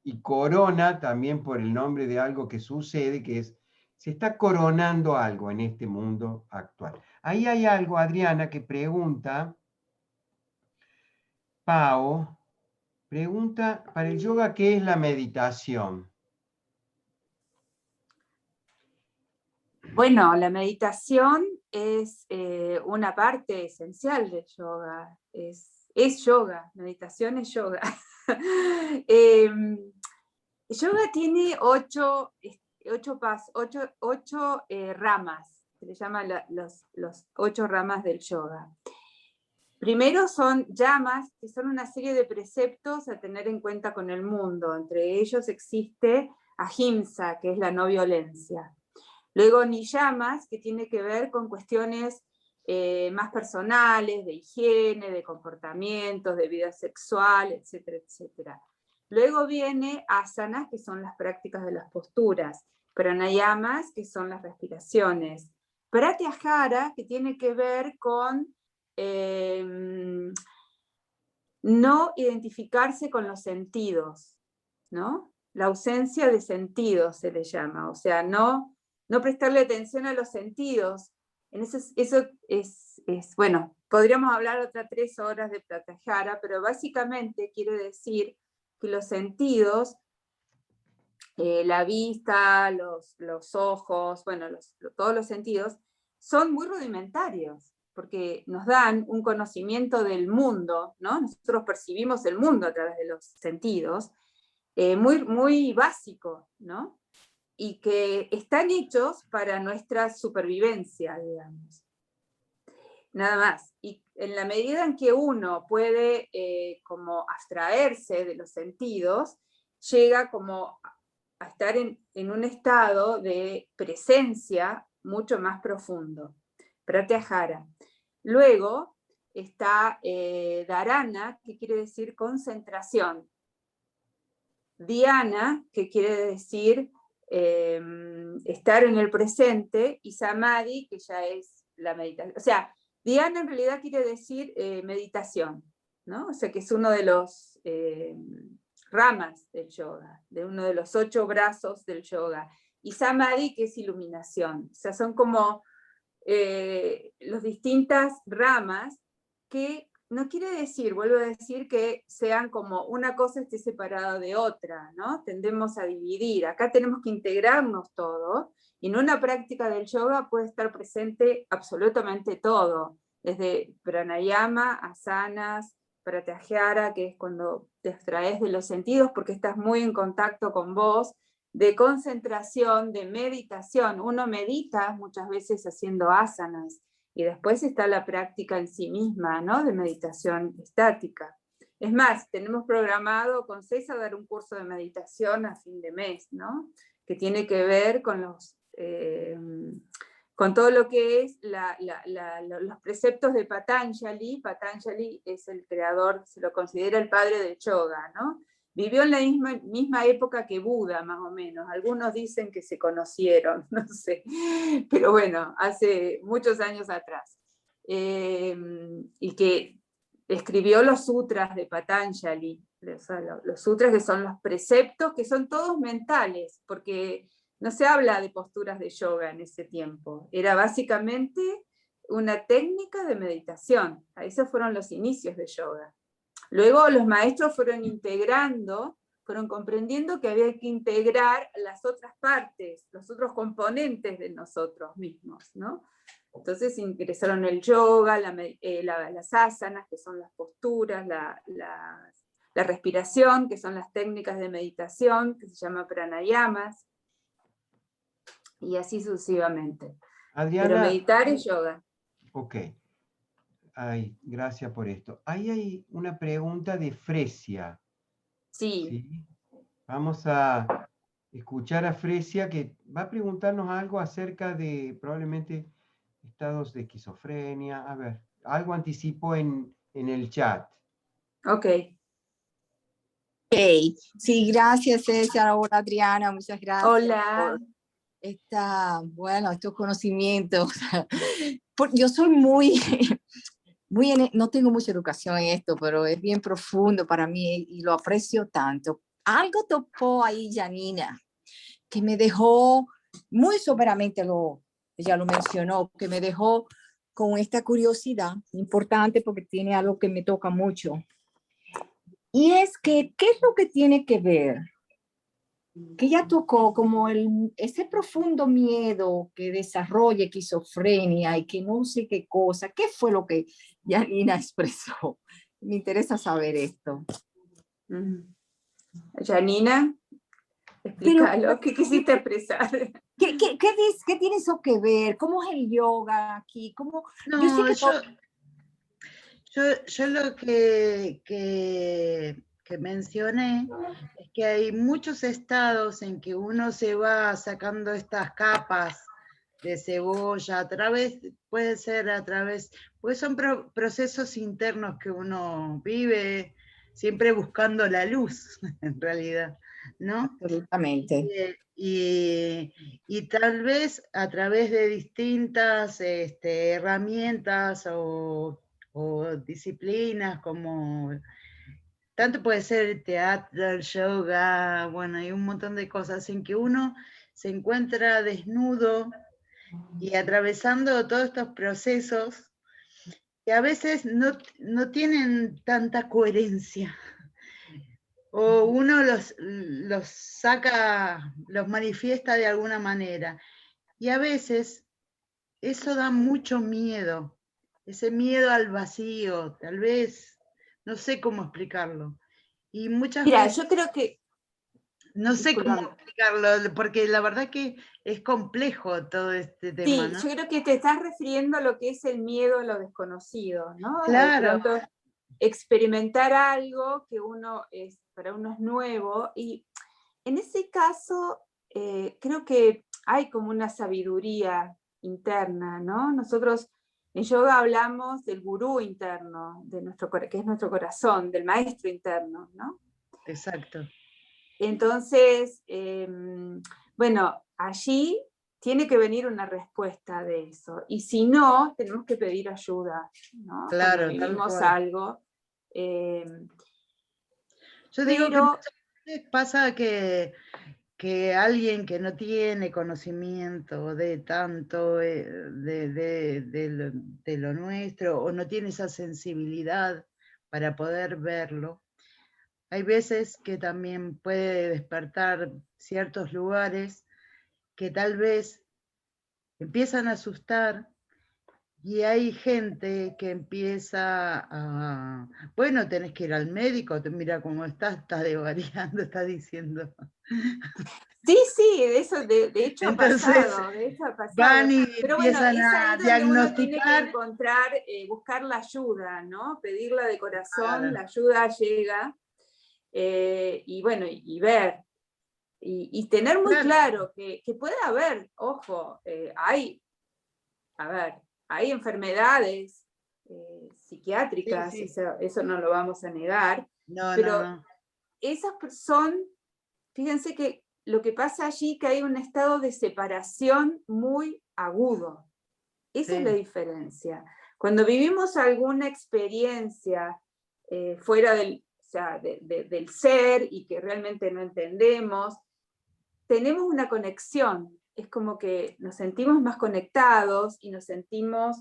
[SPEAKER 2] Y corona también por el nombre de algo que sucede, que se está coronando algo en este mundo actual. Ahí hay algo, Adriana, que pregunta, Pau, pregunta, para el yoga, ¿qué es la meditación?
[SPEAKER 1] Bueno, la meditación es una parte esencial del yoga, es yoga, meditación es yoga. Yoga tiene ocho ramas, se le llaman los 8 ramas del yoga. Primero son yamas, que son una serie de preceptos a tener en cuenta con el mundo. Entre ellos existe ahimsa, que es la no violencia. Luego niyamas, que tiene que ver con cuestiones más personales, de higiene, de comportamientos, de vida sexual, etcétera, etcétera. Luego viene asanas, que son las prácticas de las posturas. Pranayamas, que son las respiraciones. Pratyahara, que tiene que ver con no identificarse con los sentidos, ¿no? La ausencia de sentidos se le llama, o sea, no prestarle atención a los sentidos. Eso es, bueno, podríamos hablar otras 3 horas de Pratyahara, pero básicamente quiere decir que los sentidos, la vista, los ojos, bueno, todos los sentidos, son muy rudimentarios, porque nos dan un conocimiento del mundo, ¿no? Nosotros percibimos el mundo a través de los sentidos, muy, muy básico, ¿no? Y que están hechos para nuestra supervivencia, digamos. Nada más. Y en la medida en que uno puede como abstraerse de los sentidos, llega como a estar en un estado de presencia mucho más profundo. Pratyahara. Luego está dharana, que quiere decir concentración. Dhyana, que quiere decir estar en el presente, y samadhi, que ya es la meditación. O sea, dhyana en realidad quiere decir meditación, ¿no? O sea, que es uno de los ramas del yoga, de uno de los 8 brazos del yoga. Y samadhi, que es iluminación. O sea, son como las distintas ramas, que no quiere decir, vuelvo a decir, que sean como una cosa esté separada de otra, ¿no? Tendemos a dividir. Acá tenemos que integrarnos todo, y en una práctica del yoga puede estar presente absolutamente todo, desde pranayama, asanas, pratyahara, que es cuando te extraes de los sentidos porque estás muy en contacto con vos, de concentración, de meditación. Uno medita muchas veces haciendo asanas, y después está la práctica en sí misma, ¿no? De meditación estática. Es más, tenemos programado con César dar un curso de meditación a fin de mes, ¿no? Que tiene que ver con con todo lo que es los preceptos de Patanjali. Patanjali es el creador, se lo considera el padre del yoga, ¿no? Vivió en la misma época que Buda, más o menos. Algunos dicen que se conocieron, no sé. Pero bueno, hace muchos años atrás. Y que escribió los sutras de Patanjali. O sea, los sutras, que son los preceptos, que son todos mentales, porque no se habla de posturas de yoga en ese tiempo. Era básicamente una técnica de meditación. Esos fueron los inicios de yoga. Luego los maestros fueron integrando, fueron comprendiendo que había que integrar las otras partes, los otros componentes de nosotros mismos, ¿no? Entonces ingresaron el yoga, las asanas, que son las posturas, la respiración, que son las técnicas de meditación, que se llama pranayamas, y así sucesivamente.
[SPEAKER 2] Adriana,
[SPEAKER 1] pero meditar es yoga.
[SPEAKER 2] Ok. Ay, gracias por esto. Ahí hay una pregunta de Fresia.
[SPEAKER 1] Sí.
[SPEAKER 2] ¿Sí? Vamos a escuchar a Fresia, que va a preguntarnos algo acerca de probablemente estados de esquizofrenia. A ver, algo anticipó en el chat.
[SPEAKER 1] Ok.
[SPEAKER 7] Ok, sí, gracias César, hola Adriana, muchas gracias
[SPEAKER 1] Hola.
[SPEAKER 7] por estos conocimientos. Yo soy no tengo mucha educación en esto, pero es bien profundo para mí y lo aprecio tanto. Algo topó ahí Janina, que me dejó muy soberamente, ella lo mencionó, que me dejó con esta curiosidad importante porque tiene algo que me toca mucho. Y es que, ¿qué es lo que tiene que ver? Que ella tocó como ese profundo miedo que desarrolla esquizofrenia y que no sé qué cosa. ¿Qué fue lo que Janina expresó? Me interesa saber esto.
[SPEAKER 1] Janina, explícalo, ¿qué quisiste expresar?
[SPEAKER 7] ¿Qué tiene eso que ver? ¿Cómo es el yoga aquí? ¿Cómo?
[SPEAKER 3] No,
[SPEAKER 7] yo sé que
[SPEAKER 3] yo lo que mencioné es que hay muchos estados en que uno se va sacando estas capas de cebolla puede ser a través, pues son procesos internos que uno vive siempre buscando la luz, en realidad, ¿no?
[SPEAKER 7] Absolutamente.
[SPEAKER 3] Y tal vez a través de distintas herramientas o disciplinas, como tanto puede ser el teatro, el yoga, bueno, hay un montón de cosas en que uno se encuentra desnudo y atravesando todos estos procesos que a veces no tienen tanta coherencia. O uno los saca, los manifiesta de alguna manera. Y a veces eso da mucho miedo, ese miedo al vacío, tal vez, no sé cómo explicarlo. Y muchas veces...
[SPEAKER 1] yo creo que...
[SPEAKER 3] No sé cómo explicarlo, porque la verdad que es complejo todo este tema,
[SPEAKER 1] Sí,
[SPEAKER 3] ¿no?
[SPEAKER 1] yo creo que te estás refiriendo a lo que es el miedo a lo desconocido, ¿no?
[SPEAKER 3] Claro.
[SPEAKER 1] De pronto experimentar algo que para uno es nuevo, y en ese caso creo que hay como una sabiduría interna, ¿no? Nosotros en yoga hablamos del gurú interno, que es nuestro corazón, del maestro interno, ¿no?
[SPEAKER 3] Exacto.
[SPEAKER 1] Entonces, bueno, allí tiene que venir una respuesta de eso. Y si no, tenemos que pedir ayuda, ¿no?
[SPEAKER 3] Claro,
[SPEAKER 1] cuando
[SPEAKER 3] tal
[SPEAKER 1] vivimos
[SPEAKER 3] cual.
[SPEAKER 1] algo.
[SPEAKER 3] Yo digo que
[SPEAKER 1] pero
[SPEAKER 3] muchas veces pasa que alguien que no tiene conocimiento de tanto de lo nuestro, o no tiene esa sensibilidad para poder verlo, hay veces que también puede despertar ciertos lugares que tal vez empiezan a asustar, y hay gente que empieza a, bueno, tenés que ir al médico, mira cómo estás desvariando, está diciendo.
[SPEAKER 1] sí, eso de hecho ha
[SPEAKER 3] Entonces,
[SPEAKER 1] pasado, de hecho ha pasado.
[SPEAKER 3] van y
[SPEAKER 1] Pero bueno,
[SPEAKER 3] empiezan
[SPEAKER 1] es ahí
[SPEAKER 3] a
[SPEAKER 1] donde uno tiene que
[SPEAKER 3] diagnosticar.
[SPEAKER 1] encontrar, buscar la ayuda, ¿no? Pedirla de corazón,
[SPEAKER 3] Claro.
[SPEAKER 1] la ayuda llega, y bueno, y ver, y tener muy claro que puede haber, ojo, hay enfermedades psiquiátricas,
[SPEAKER 3] Sí.
[SPEAKER 1] eso no lo vamos a negar,
[SPEAKER 3] No,
[SPEAKER 1] pero
[SPEAKER 3] no.
[SPEAKER 1] esas personas, fíjense que lo que pasa allí que hay un estado de separación muy agudo. Esa es la diferencia. Cuando vivimos alguna experiencia fuera del ser y que realmente no entendemos, tenemos una conexión. Es como que nos sentimos más conectados y nos sentimos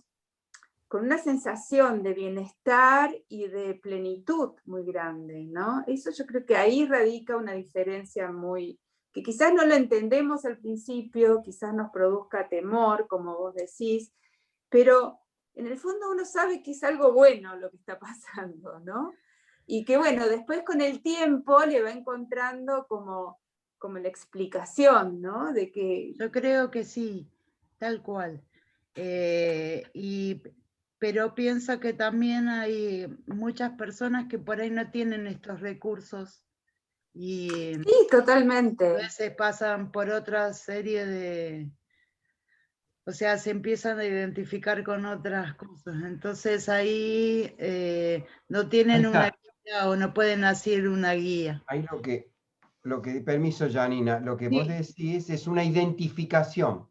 [SPEAKER 1] con una sensación de bienestar y de plenitud muy grande, ¿no? Eso yo creo que ahí radica una diferencia muy, que quizás no lo entendemos al principio, quizás nos produzca temor, como vos decís, pero en el fondo uno sabe que es algo bueno lo que está pasando, ¿no? Y que bueno, después con el tiempo le va encontrando como la explicación, ¿no? De que...
[SPEAKER 3] Yo creo que sí, tal cual. Pero pienso que también hay muchas personas que por ahí no tienen estos recursos y
[SPEAKER 1] sí, totalmente.
[SPEAKER 3] a veces pasan por otra serie o sea, se empiezan a identificar con otras cosas. Entonces ahí no tienen una guía o no pueden hacer una guía.
[SPEAKER 2] Ahí permiso, Janina, lo que vos decís es una identificación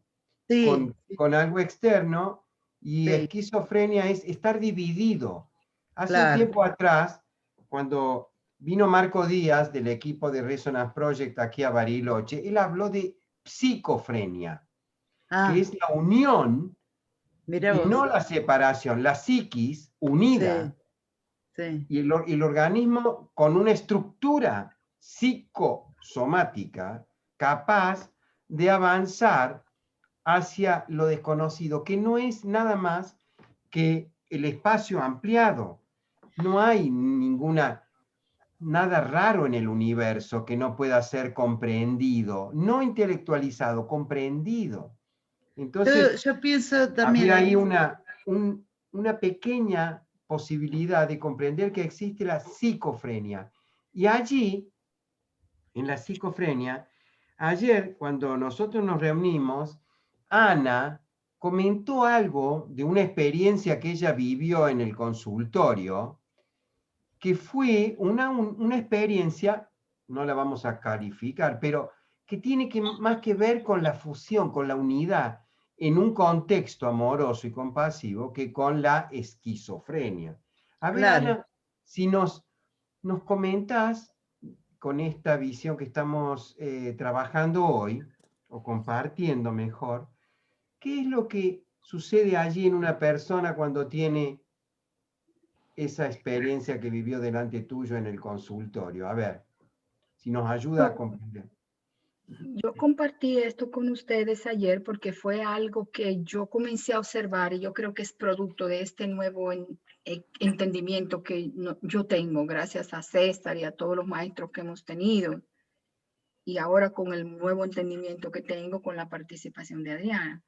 [SPEAKER 2] con algo externo, y esquizofrenia es estar dividido. Hace un tiempo atrás, cuando vino Marco Díaz del equipo de Resonance Project aquí a Bariloche, él habló de psicofrenia, que es la unión y no la separación, la psiquis unida. Y el organismo con una estructura psicosomática capaz de avanzar hacia lo desconocido, que no es nada más que el espacio ampliado. No hay nada raro en el universo que no pueda ser comprendido, no intelectualizado, comprendido. Entonces,
[SPEAKER 3] yo pienso también
[SPEAKER 2] había ahí una pequeña posibilidad de comprender que existe la psicofrenia. Y allí, en la psicofrenia, ayer cuando nosotros nos reunimos, Ana comentó algo de una experiencia que ella vivió en el consultorio, que fue una experiencia, no la vamos a calificar, pero que tiene más que ver con la fusión, con la unidad, en un contexto amoroso y compasivo, que con la esquizofrenia. A ver, Ana, si nos comentás, con esta visión que estamos trabajando hoy, o compartiendo mejor, ¿qué es lo que sucede allí en una persona cuando tiene esa experiencia que vivió delante tuyo en el consultorio? A ver, si nos ayuda a comprender.
[SPEAKER 5] Yo compartí esto con ustedes ayer porque fue algo que yo comencé a observar y yo creo que es producto de este nuevo entendimiento que yo tengo gracias a César y a todos los maestros que hemos tenido, y ahora con el nuevo entendimiento que tengo con la participación de Adriana.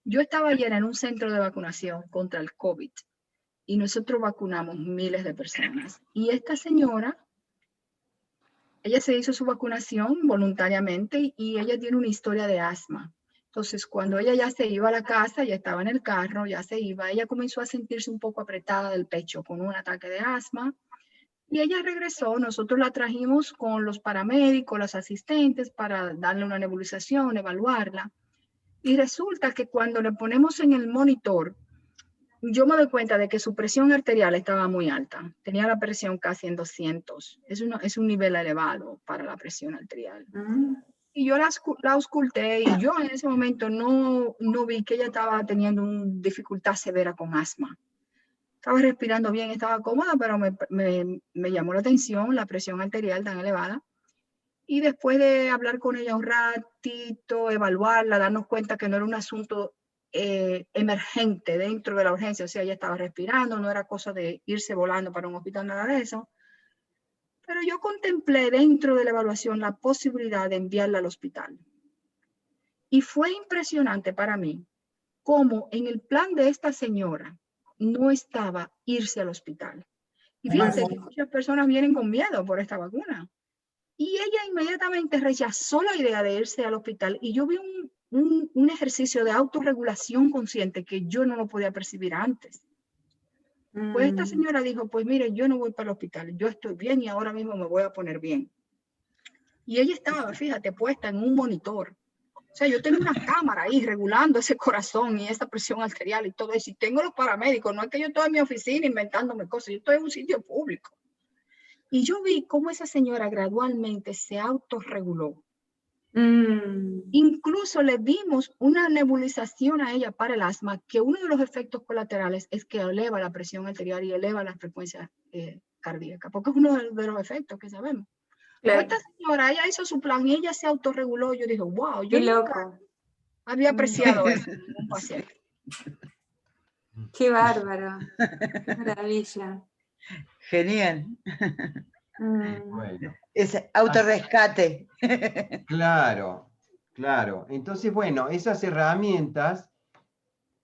[SPEAKER 5] Yo estaba ayer en un centro de vacunación contra el COVID y nosotros vacunamos miles de personas, y esta señora, ella se hizo su vacunación voluntariamente y ella tiene una historia de asma. Entonces, cuando ella ya se iba a la casa, ya estaba en el carro, ya se iba, ella comenzó a sentirse un poco apretada del pecho con un ataque de asma. Y ella regresó, nosotros la trajimos con los paramédicos, los asistentes, para darle una nebulización, evaluarla. Y resulta que cuando le ponemos en el monitor, yo me doy cuenta de que su presión arterial estaba muy alta. Tenía la presión casi en 200. Es un nivel elevado para la presión arterial. Y yo la ausculté y yo en ese momento no vi que ella estaba teniendo una dificultad severa con asma. Estaba respirando bien, estaba cómoda, pero me llamó la atención la presión arterial tan elevada. Y después de hablar con ella un ratito, evaluarla, darnos cuenta que no era un asunto emergente dentro de la urgencia, o sea, ella estaba respirando, no era cosa de irse volando para un hospital, nada de eso. Pero yo contemplé dentro de la evaluación la posibilidad de enviarla al hospital. Y fue impresionante para mí cómo en el plan de esta señora no estaba irse al hospital. Y fíjense que muchas personas vienen con miedo por esta vacuna. Y ella inmediatamente rechazó la idea de irse al hospital y yo vi un ejercicio de autorregulación consciente que yo no lo podía percibir antes. Pues esta señora dijo, pues mire, yo no voy para el hospital, yo estoy bien y ahora mismo me voy a poner bien. Y ella estaba, fíjate, puesta en un monitor. O sea, yo tengo una cámara ahí regulando ese corazón y esa presión arterial y todo eso. Y tengo los paramédicos, no es que yo estoy en mi oficina inventándome cosas, yo estoy en un sitio público. Y yo vi cómo esa señora gradualmente se autorreguló. Incluso le dimos una nebulización a ella para el asma, que uno de los efectos colaterales es que eleva la presión arterial y eleva la frecuencia cardíaca, porque es uno de los efectos que sabemos. Claro. Esta señora, ella hizo su plan y ella se autorreguló. Yo dije, wow, yo nunca había apreciado eso en ningún paciente.
[SPEAKER 1] Qué bárbaro, qué maravilla.
[SPEAKER 3] Genial.
[SPEAKER 2] Bueno.
[SPEAKER 3] Ese autorrescate.
[SPEAKER 2] Claro, claro. Entonces, bueno, esas herramientas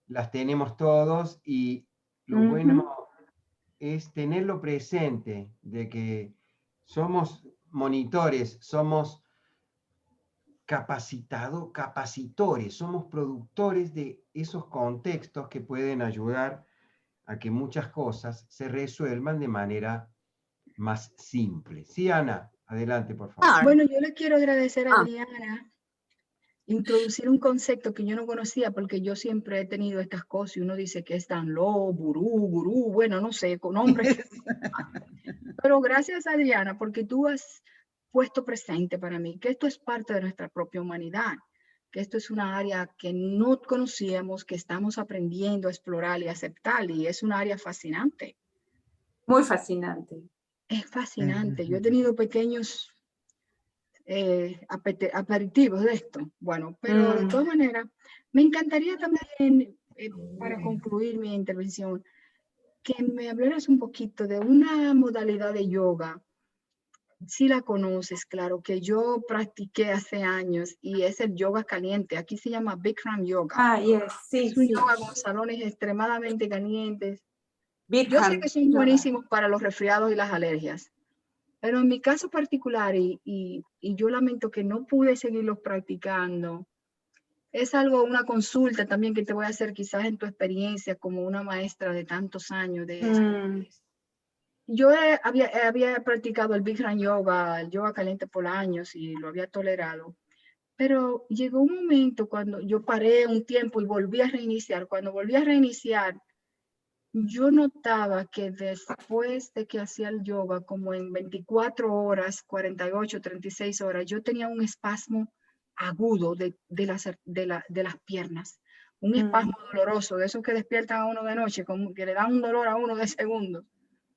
[SPEAKER 2] las tenemos todos y lo bueno es tenerlo presente, de que somos monitores, somos capacitores, somos productores de esos contextos que pueden ayudar a que muchas cosas se resuelvan de manera más simple. Sí, Ana, adelante, por favor.
[SPEAKER 5] Bueno, yo le quiero agradecer a Adriana introducir un concepto que yo no conocía, porque yo siempre he tenido estas cosas y uno dice que es tan gurú, bueno, no sé, con nombres. Pero gracias, Adriana, porque tú has puesto presente para mí que esto es parte de nuestra propia humanidad, que esto es una área que no conocíamos, que estamos aprendiendo a explorar y aceptar, y es un área fascinante.
[SPEAKER 1] Muy fascinante.
[SPEAKER 5] Es fascinante. Yo he tenido pequeños aperitivos de esto. Bueno, pero de todas maneras, me encantaría también, para concluir mi intervención, que me hablaras un poquito de una modalidad de yoga. Si la conoces, claro, que yo practiqué hace años y es el yoga caliente. Aquí se llama Bikram Yoga.
[SPEAKER 1] Ah, yes, sí,
[SPEAKER 5] es un yoga con salones extremadamente calientes.
[SPEAKER 1] Bikram,
[SPEAKER 5] yo sé que son buenísimos para los resfriados y las alergias, pero en mi caso particular, y yo lamento que no pude seguirlos practicando, es algo, una consulta también que te voy a hacer quizás en tu experiencia como una maestra de tantos años de esto. Yo había practicado el Bikram Yoga, el yoga caliente por años y lo había tolerado, pero llegó un momento cuando yo paré un tiempo y volví a reiniciar. Cuando volví a reiniciar, yo notaba que después de que hacía el yoga, como en 24 horas, 48, 36 horas, yo tenía un espasmo agudo de las piernas, un espasmo doloroso, de esos que despiertan a uno de noche, como que le dan un dolor a uno de segundos.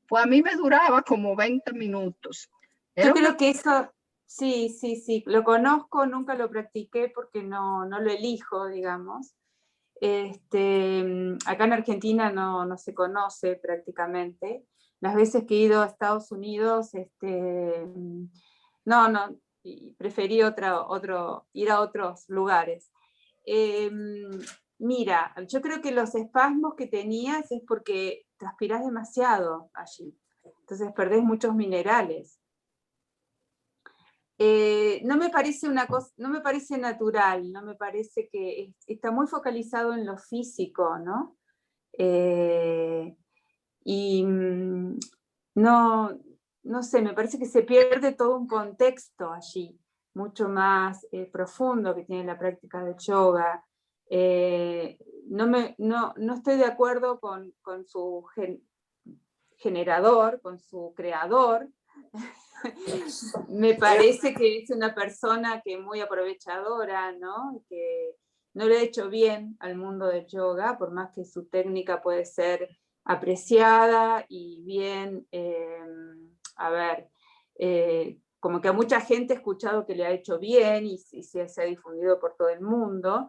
[SPEAKER 5] Pues a mí me duraba como 20 minutos.
[SPEAKER 1] Yo creo que eso, sí, lo conozco, nunca lo practiqué porque no lo elijo, digamos. Acá en Argentina no se conoce prácticamente. Las veces que he ido a Estados Unidos, preferí ir a otros lugares. Mira, yo creo que los espasmos que tenías es porque transpirás demasiado allí, entonces perdés muchos minerales. No me parece una cosa, no me parece natural, no me parece que está muy focalizado en lo físico, ¿no? Y no no sé, me parece que se pierde todo un contexto allí, mucho más profundo que tiene la práctica del yoga. No estoy de acuerdo con su generador, con su creador. Me parece que es una persona que es muy aprovechadora, ¿no? Que no le ha hecho bien al mundo del yoga, por más que su técnica puede ser apreciada y bien, como que a mucha gente he escuchado que le ha hecho bien y se ha difundido por todo el mundo,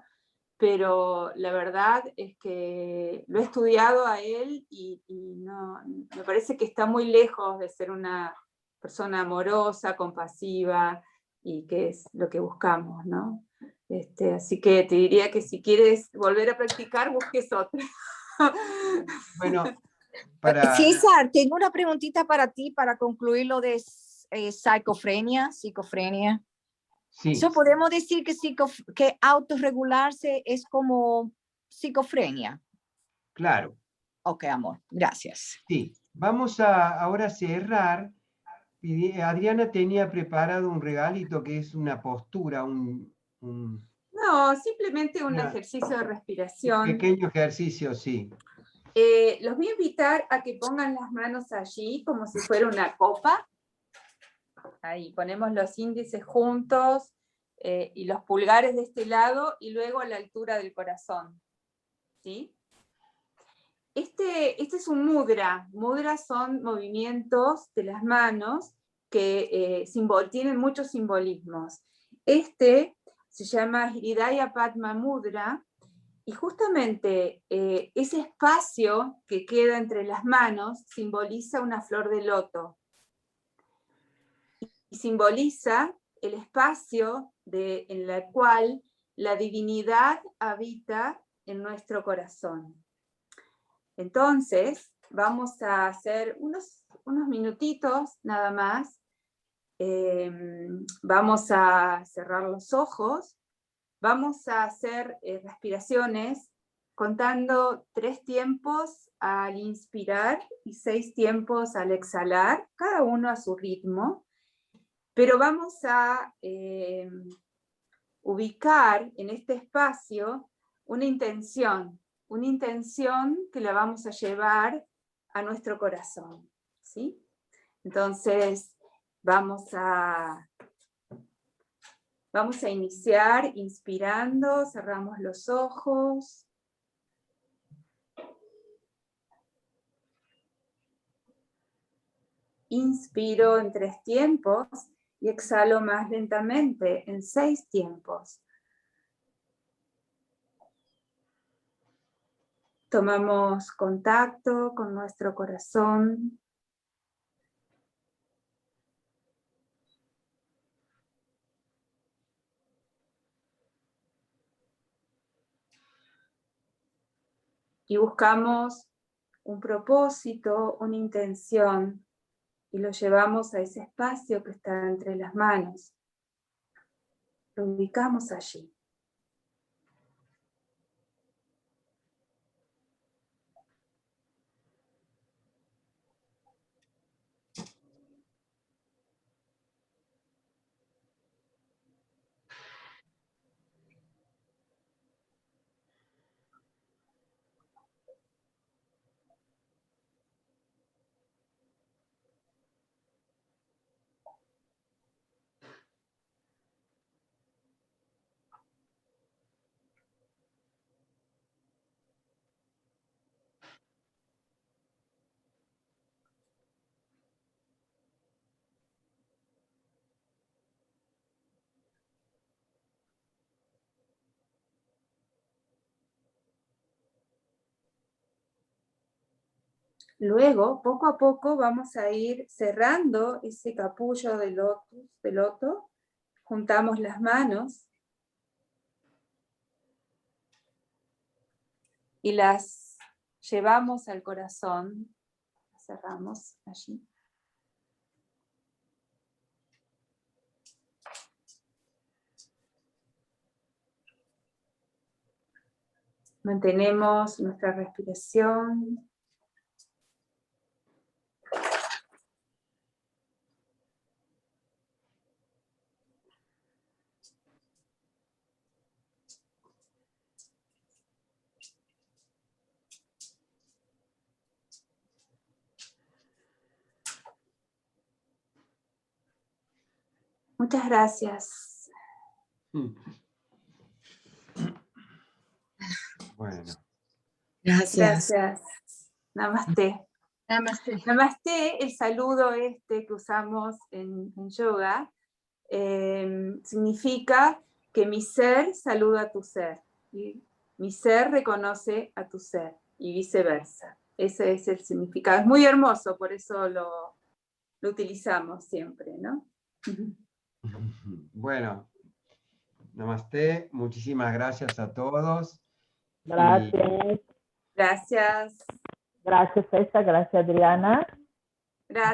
[SPEAKER 1] pero la verdad es que lo he estudiado a él y no, me parece que está muy lejos de ser una persona amorosa, compasiva, y que es lo que buscamos, ¿no? Así que te diría que si quieres volver a practicar, busques otra.
[SPEAKER 2] Bueno,
[SPEAKER 7] César, tengo una preguntita para ti para concluir lo de psicofrenia.
[SPEAKER 2] sí,
[SPEAKER 7] So, podemos decir que autorregularse es como psicofrenia.
[SPEAKER 2] claro.
[SPEAKER 7] Ok, amor, gracias.
[SPEAKER 2] Sí, vamos a ahora cerrar. Adriana tenía preparado un regalito que es una postura,
[SPEAKER 1] No, simplemente un ejercicio de
[SPEAKER 2] un
[SPEAKER 1] respiración.
[SPEAKER 2] pequeño ejercicio, sí.
[SPEAKER 1] Los voy a invitar a que pongan las manos allí como si fuera una copa. Ahí ponemos los índices juntos y los pulgares de este lado y luego a la altura del corazón. ¿Sí? Este es un mudra. Mudras son movimientos de las manos que tienen muchos simbolismos. Este se llama Hridaya Padma Mudra, y justamente ese espacio que queda entre las manos simboliza una flor de loto. Y simboliza el espacio en el cual la divinidad habita en nuestro corazón. Entonces, vamos a hacer unos minutitos nada más. Vamos a cerrar los ojos. Vamos a hacer respiraciones contando 3 tiempos al inspirar y 6 tiempos al exhalar, cada uno a su ritmo. Pero vamos a ubicar en este espacio una intención que la vamos a llevar a nuestro corazón, ¿sí? Entonces, vamos a iniciar inspirando, cerramos los ojos. Inspiro en 3 tiempos y exhalo más lentamente en 6 tiempos. Tomamos contacto con nuestro corazón. Y buscamos un propósito, una intención, y lo llevamos a ese espacio que está entre las manos. Lo ubicamos allí. Luego, poco a poco, vamos a ir cerrando ese capullo de loto. Juntamos las manos y las llevamos al corazón. Cerramos allí. Mantenemos nuestra respiración. Muchas gracias.
[SPEAKER 2] Bueno.
[SPEAKER 7] Gracias.
[SPEAKER 1] Gracias. Namaste.
[SPEAKER 5] Namaste.
[SPEAKER 1] Namaste, el saludo que usamos en yoga, significa que mi ser saluda a tu ser, y mi ser reconoce a tu ser, y viceversa. Ese es el significado. Es muy hermoso, por eso lo utilizamos siempre, ¿no?
[SPEAKER 2] Bueno, namaste, muchísimas gracias a todos.
[SPEAKER 8] Gracias.
[SPEAKER 1] Gracias.
[SPEAKER 8] Gracias, César. Gracias, Adriana.
[SPEAKER 1] Gracias.